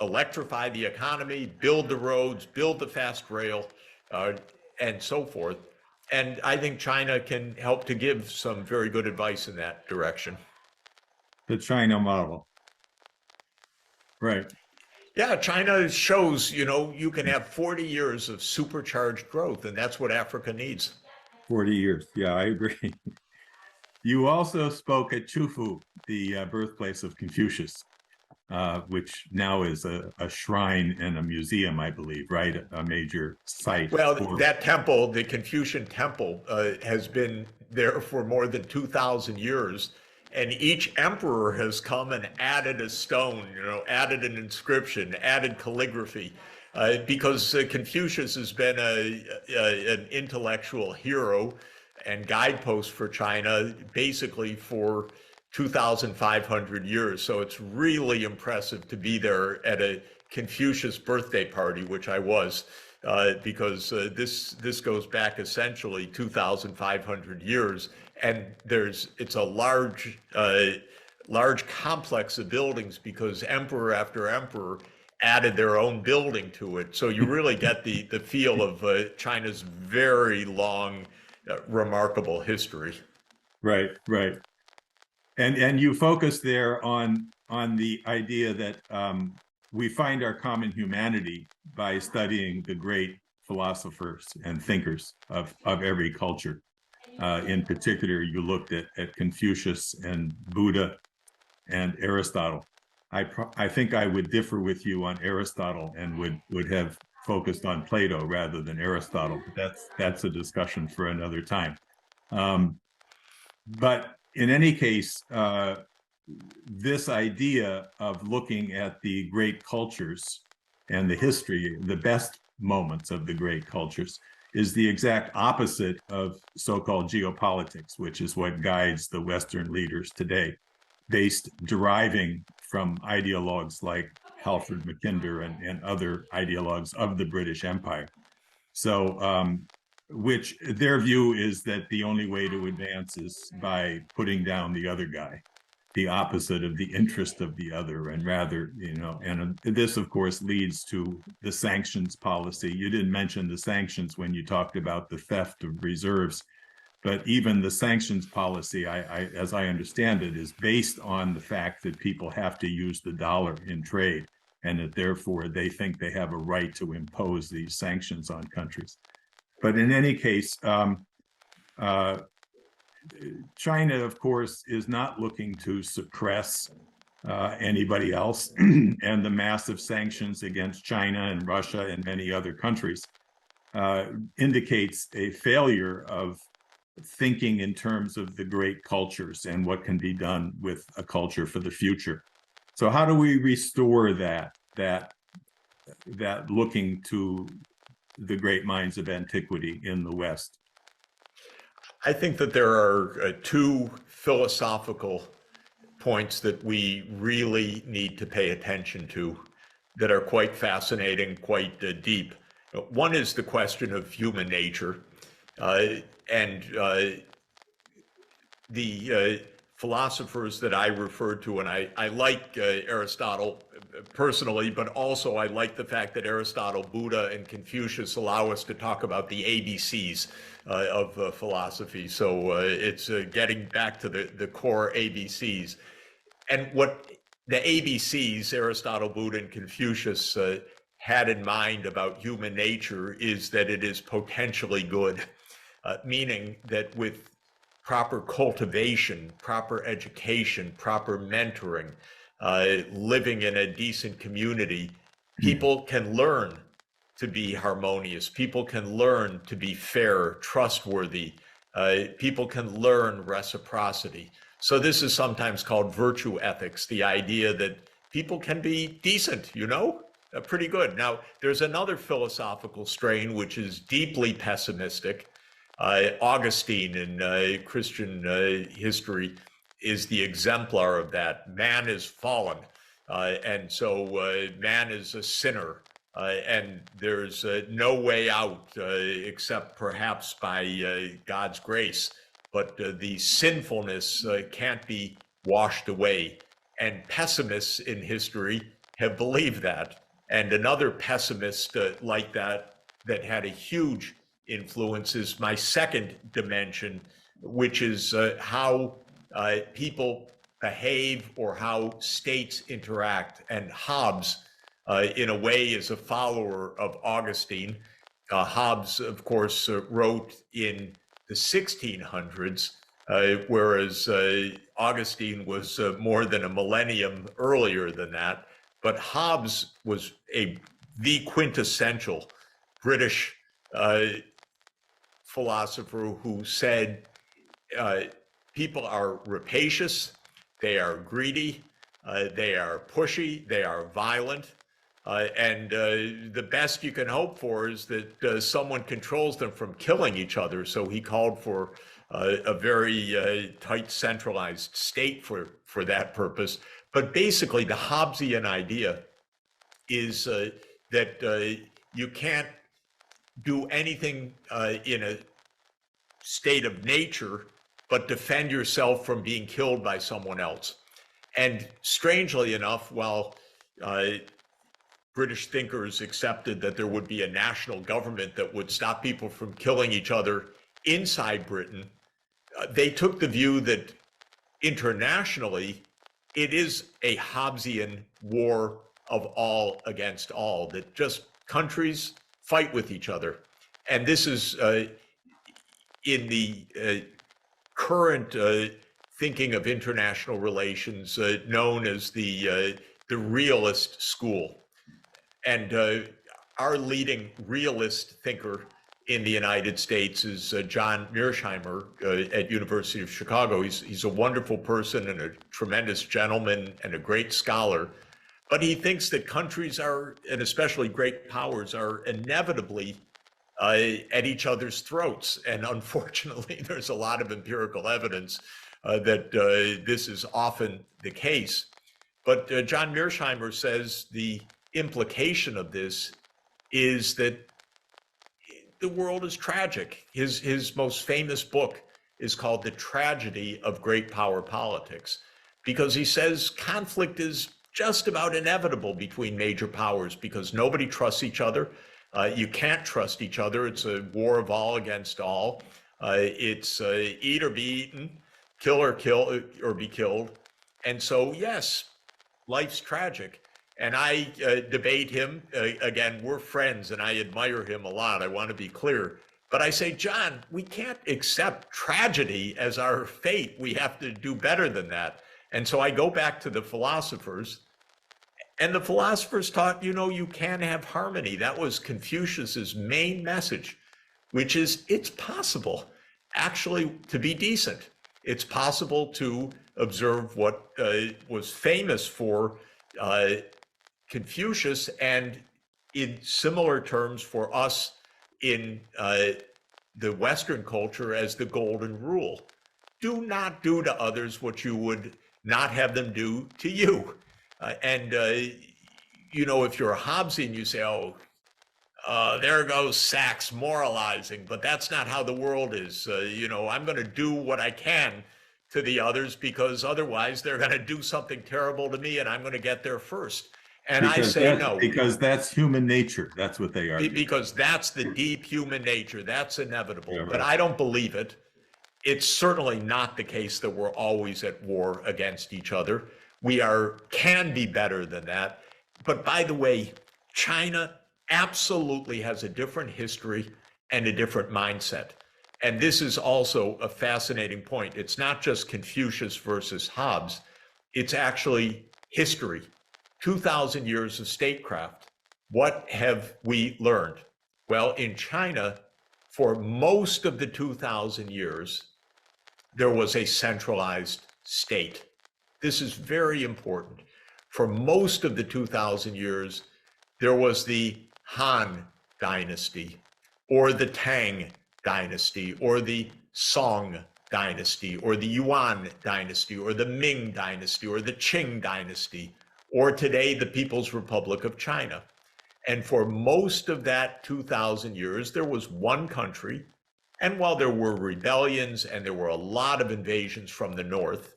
electrify the economy, build the roads, build the fast rail, and so forth. And I think China can help to give some very good advice in that direction. The China model. Right. Yeah, China shows, you can have 40 years of supercharged growth, and that's what Africa needs. 40 years. Yeah, I agree. You also spoke at Chufu, the birthplace of Confucius, which now is a shrine and a museum, I believe, right? A major site. Well, that temple, the Confucian temple, has been there for more than 2,000 years. And each emperor has come and added a stone, added an inscription, added calligraphy, because Confucius has been an intellectual hero and guidepost for China basically for 2,500 years. So it's really impressive to be there at a Confucius birthday party, which I was, because this goes back essentially 2,500 years. And it's a large complex of buildings because emperor after emperor added their own building to it. So you really get the feel of China's very long, remarkable history. Right. And you focus there on the idea that we find our common humanity by studying the great philosophers and thinkers of every culture. In particular, you looked at Confucius and Buddha and Aristotle. I think I would differ with you on Aristotle and would have focused on Plato rather than Aristotle. That's a discussion for another time. But in any case, this idea of looking at the great cultures and the history, the best moments of the great cultures, is the exact opposite of so-called geopolitics, which is what guides the Western leaders today, deriving from ideologues like Halford Mackinder and other ideologues of the British Empire. So, which their view is that the only way to advance is by putting down the other guy, the opposite of the interest of the other, and rather, and this, of course, leads to the sanctions policy. You didn't mention the sanctions when you talked about the theft of reserves, but even the sanctions policy, as I understand it, is based on the fact that people have to use the dollar in trade, and that therefore they think they have a right to impose these sanctions on countries. But in any case, China, of course, is not looking to suppress anybody else, and the massive sanctions against China and Russia and many other countries indicates a failure of thinking in terms of the great cultures and what can be done with a culture for the future. So how do we restore that looking to the great minds of antiquity in the West? I think that there are two philosophical points that we really need to pay attention to that are quite fascinating, quite deep. One is the question of human nature, and the philosophers that I referred to, and I like Aristotle personally, but also I like the fact that Aristotle, Buddha, and Confucius allow us to talk about the ABCs of philosophy. So it's getting back to the core ABCs. And what the ABCs, Aristotle, Buddha, and Confucius had in mind about human nature is that it is potentially good, meaning that with proper cultivation, proper education, proper mentoring, living in a decent community, people can learn to be harmonious. People can learn to be fair, trustworthy. People can learn reciprocity. So this is sometimes called virtue ethics, the idea that people can be decent, pretty good. Now, there's another philosophical strain which is deeply pessimistic. Augustine in Christian history is the exemplar of that. Man is fallen, and so man is a sinner, and there's no way out except perhaps by God's grace. But the sinfulness can't be washed away. And pessimists in history have believed that. And another pessimist like that had a huge influence is my second dimension, which is how people behave or how states interact. And Hobbes, in a way, is a follower of Augustine. Hobbes, of course, wrote in the 1600s, whereas Augustine was more than a millennium earlier than that. But Hobbes was the quintessential British philosopher who said people are rapacious, they are greedy, they are pushy, they are violent, and the best you can hope for is that someone controls them from killing each other. So he called for a very tight centralized state for that purpose. But basically the Hobbesian idea is that you can't do anything in a state of nature but defend yourself from being killed by someone else. And strangely enough, while British thinkers accepted that there would be a national government that would stop people from killing each other inside Britain, they took the view that internationally it is a Hobbesian war of all against all, that just countries fight with each other. And this is in the current thinking of international relations known as the realist school. And our leading realist thinker in the United States is John Mearsheimer at University of Chicago. He's a wonderful person and a tremendous gentleman and a great scholar. But he thinks that countries are, and especially great powers, are inevitably at each other's throats. And unfortunately, there's a lot of empirical evidence that this is often the case. But John Mearsheimer says the implication of this is that the world is tragic. His most famous book is called The Tragedy of Great Power Politics, because he says conflict is just about inevitable between major powers because nobody trusts each other. You can't trust each other. It's a war of all against all. It's eat or be eaten, kill or be killed. And so, yes, life's tragic. And I debate him. Again, we're friends and I admire him a lot. I want to be clear. But I say, John, we can't accept tragedy as our fate. We have to do better than that. And so I go back to the philosophers. And the philosophers taught, you can have harmony. That was Confucius's main message, which is it's possible actually to be decent. It's possible to observe what was famous for Confucius, and in similar terms for us in the Western culture as the golden rule. Do not do to others what you would not have them do to you. If you're a Hobbesian, you say, there goes Sachs moralizing, but that's not how the world is. I'm going to do what I can to the others because otherwise they're going to do something terrible to me and I'm going to get there first. And I say no. Because that's human nature. That's what they are. Because that's the deep human nature. That's inevitable. Yeah, right. But I don't believe it. It's certainly not the case that we're always at war against each other. We can be better than that. But by the way, China absolutely has a different history and a different mindset. And this is also a fascinating point. It's not just Confucius versus Hobbes. It's actually history. 2,000 years of statecraft. What have we learned? Well, in China, for most of the 2,000 years, there was a centralized state. This is very important. For most of the 2,000 years, there was the Han dynasty, or the Tang dynasty, or the Song dynasty, or the Yuan dynasty, or the Ming dynasty, or the Qing dynasty, or today the People's Republic of China. And for most of that 2,000 years, there was one country. And while there were rebellions and there were a lot of invasions from the north,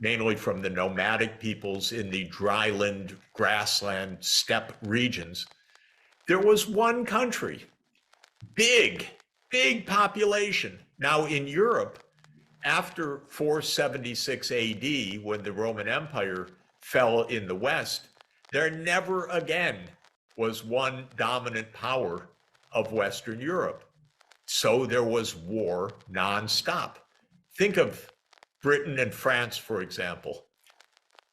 mainly from the nomadic peoples in the dryland, grassland, steppe regions, there was one country, big population. Now in Europe, after 476 AD, when the Roman Empire fell in the West, there never again was one dominant power of Western Europe. So there was war nonstop. Think of Britain and France, for example.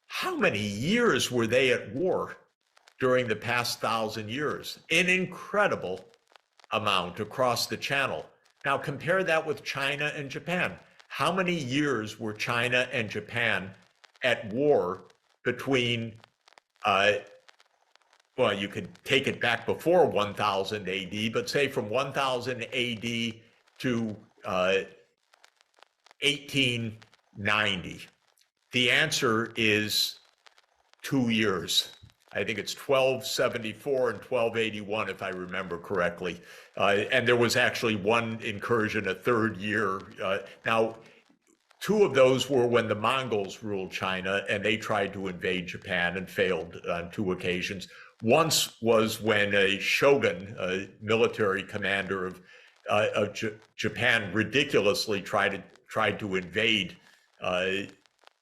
How many years were they at war during the past 1,000 years? An incredible amount across the channel. Now compare that with China and Japan. How many years were China and Japan at war between, well, you could take it back before 1000 AD, but say from 1000 AD to 1890? The answer is 2 years. I think it's 1274 and 1281, if I remember correctly. And there was actually one incursion a third year. Now, two of those were when the Mongols ruled China and they tried to invade Japan and failed on 2 occasions. Once was when a shogun, a military commander of Japan, ridiculously tried to invade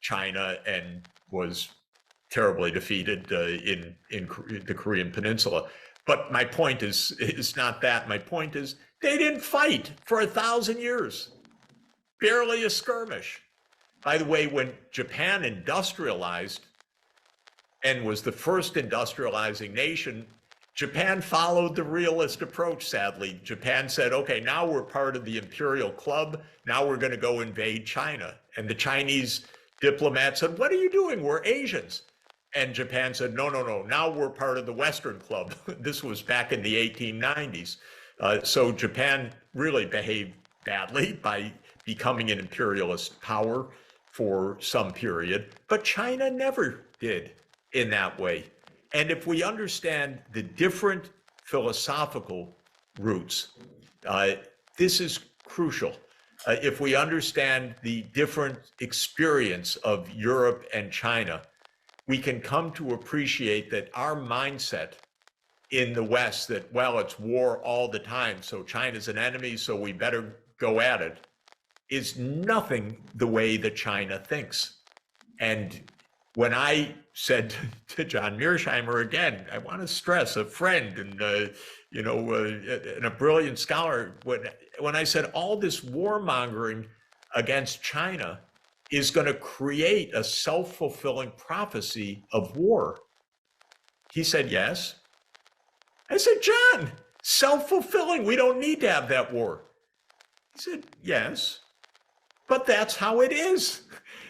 China and was terribly defeated in the Korean Peninsula. But my point is not that. My point is they didn't fight for 1,000 years, barely a skirmish. By the way, when Japan industrialized and was the first industrializing nation, Japan followed the realist approach, sadly. Japan said, okay, now we're part of the imperial club. Now we're going to go invade China. And the Chinese diplomat said, what are you doing? We're Asians. And Japan said, no, now we're part of the Western club. This was back in the 1890s. So Japan really behaved badly by becoming an imperialist power for some period, but China never did in that way. And if we understand the different philosophical roots, this is crucial. If we understand the different experience of Europe and China, we can come to appreciate that our mindset in the West that, well, it's war all the time, so China's an enemy, so we better go at it, is nothing the way that China thinks. And when I said to John Mearsheimer, again, I want to stress, a friend and and a brilliant scholar, when I said all this warmongering against China is going to create a self-fulfilling prophecy of war, he said, yes. I said, John, self-fulfilling, we don't need to have that war. He said, yes, but that's how it is.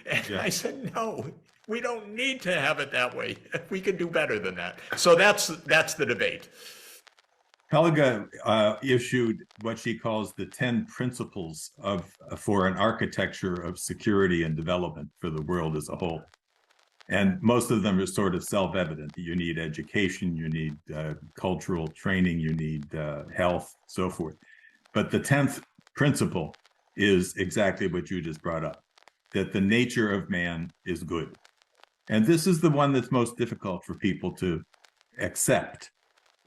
And yeah. I said, no, we don't need to have it that way. We can do better than that. So that's the debate. Helga issued what she calls the 10 principles for an architecture of security and development for the world as a whole. And most of them are sort of self-evident. You need education, you need cultural training, you need health, so forth. But the 10th principle is exactly what you just brought up, that the nature of man is good. And this is the one that's most difficult for people to accept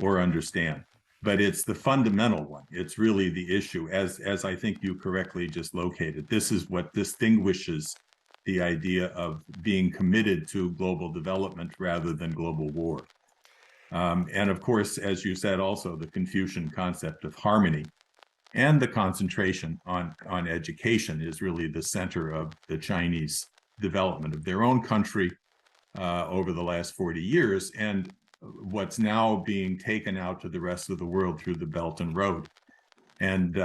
or understand. But it's the fundamental one. It's really the issue, as I think you correctly just located. This is what distinguishes the idea of being committed to global development rather than global war. And of course, as you said, also the Confucian concept of harmony and the concentration on education is really the center of the Chinese development of their own country over the last 40 years. And what's now being taken out to the rest of the world through the Belt and Road. And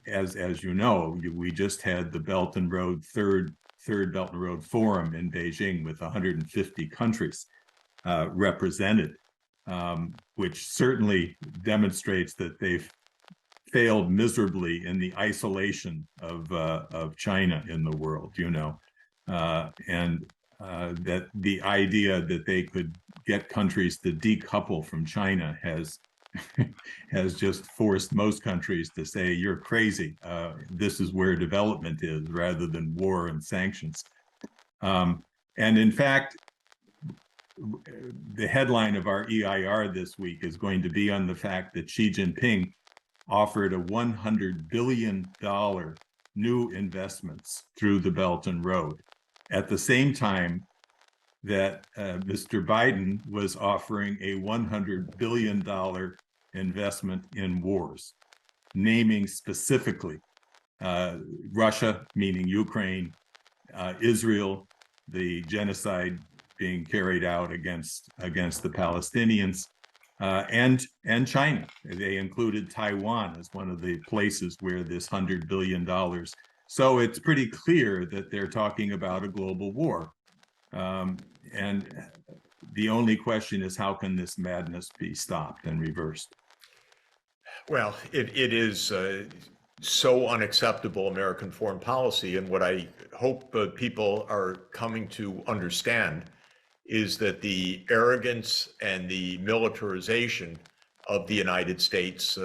as you know, we just had the Belt and Road third Belt and Road Forum in Beijing with 150 countries represented, which certainly demonstrates that they've failed miserably in the isolation of China in the world, you know, and that the idea that they could get countries to decouple from China has just forced most countries to say, you're crazy. This is where development is, rather than war and sanctions. And in fact, the headline of our EIR this week is going to be on the fact that Xi Jinping offered a $100 billion new investments through the Belt and Road, at the same time that Mr. Biden was offering a $100 billion investment in wars, naming specifically Russia, meaning Ukraine, Israel, the genocide being carried out against the Palestinians, and China. They included Taiwan as one of the places where this $100 billion. So it's pretty clear that they're talking about a global war. And the only question is, how can this madness be stopped and reversed? Well, it is so unacceptable, American foreign policy. And what I hope people are coming to understand is that the arrogance and the militarization of the United States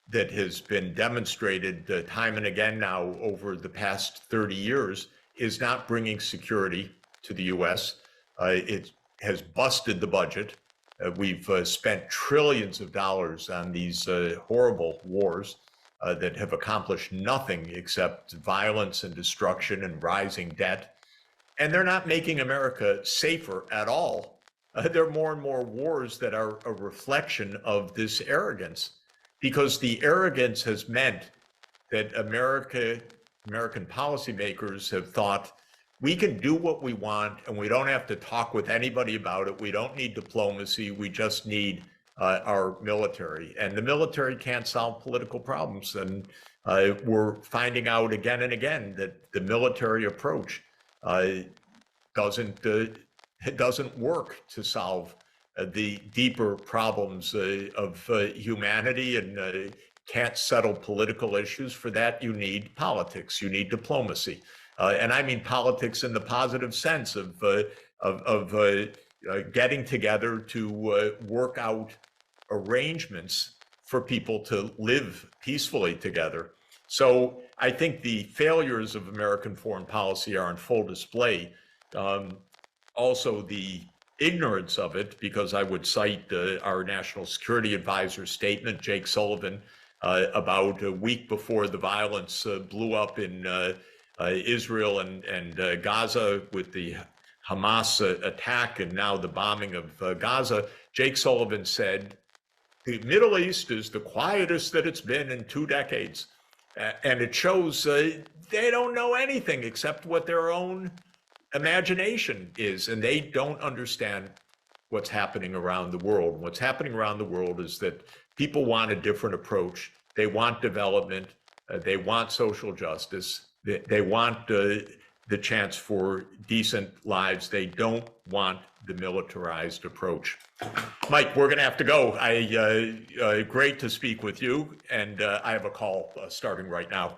that has been demonstrated time and again now over the past 30 years is not bringing security to the U.S. It has busted the budget. We've spent trillions of dollars on these horrible wars that have accomplished nothing except violence and destruction and rising debt. And they're not making America safer at all. There are more and more wars that are a reflection of this arrogance, because the arrogance has meant that American policymakers have thought, we can do what we want and we don't have to talk with anybody about it. We don't need diplomacy. We just need our military. And the military can't solve political problems. And we're finding out again and again that the military approach doesn't work to solve the deeper problems of humanity, and can't settle political issues. For that, you need politics. You need diplomacy. And I mean politics in the positive sense of getting together to work out arrangements for people to live peacefully together. So I think the failures of American foreign policy are on full display. Also, the ignorance of it, because I would cite our National Security Advisor's statement, Jake Sullivan, about a week before the violence blew up in Israel and Gaza with the Hamas attack and now the bombing of Gaza. Jake Sullivan said, the Middle East is the quietest that it's been in 2 decades. And it shows they don't know anything except what their own imagination is, and they don't understand what's happening around the world. What's happening around the world is that people want a different approach. They want development. They want social justice. They want the chance for decent lives. They don't want the militarized approach. Mike, we're going to have to go. Great to speak with you, and I have a call starting right now.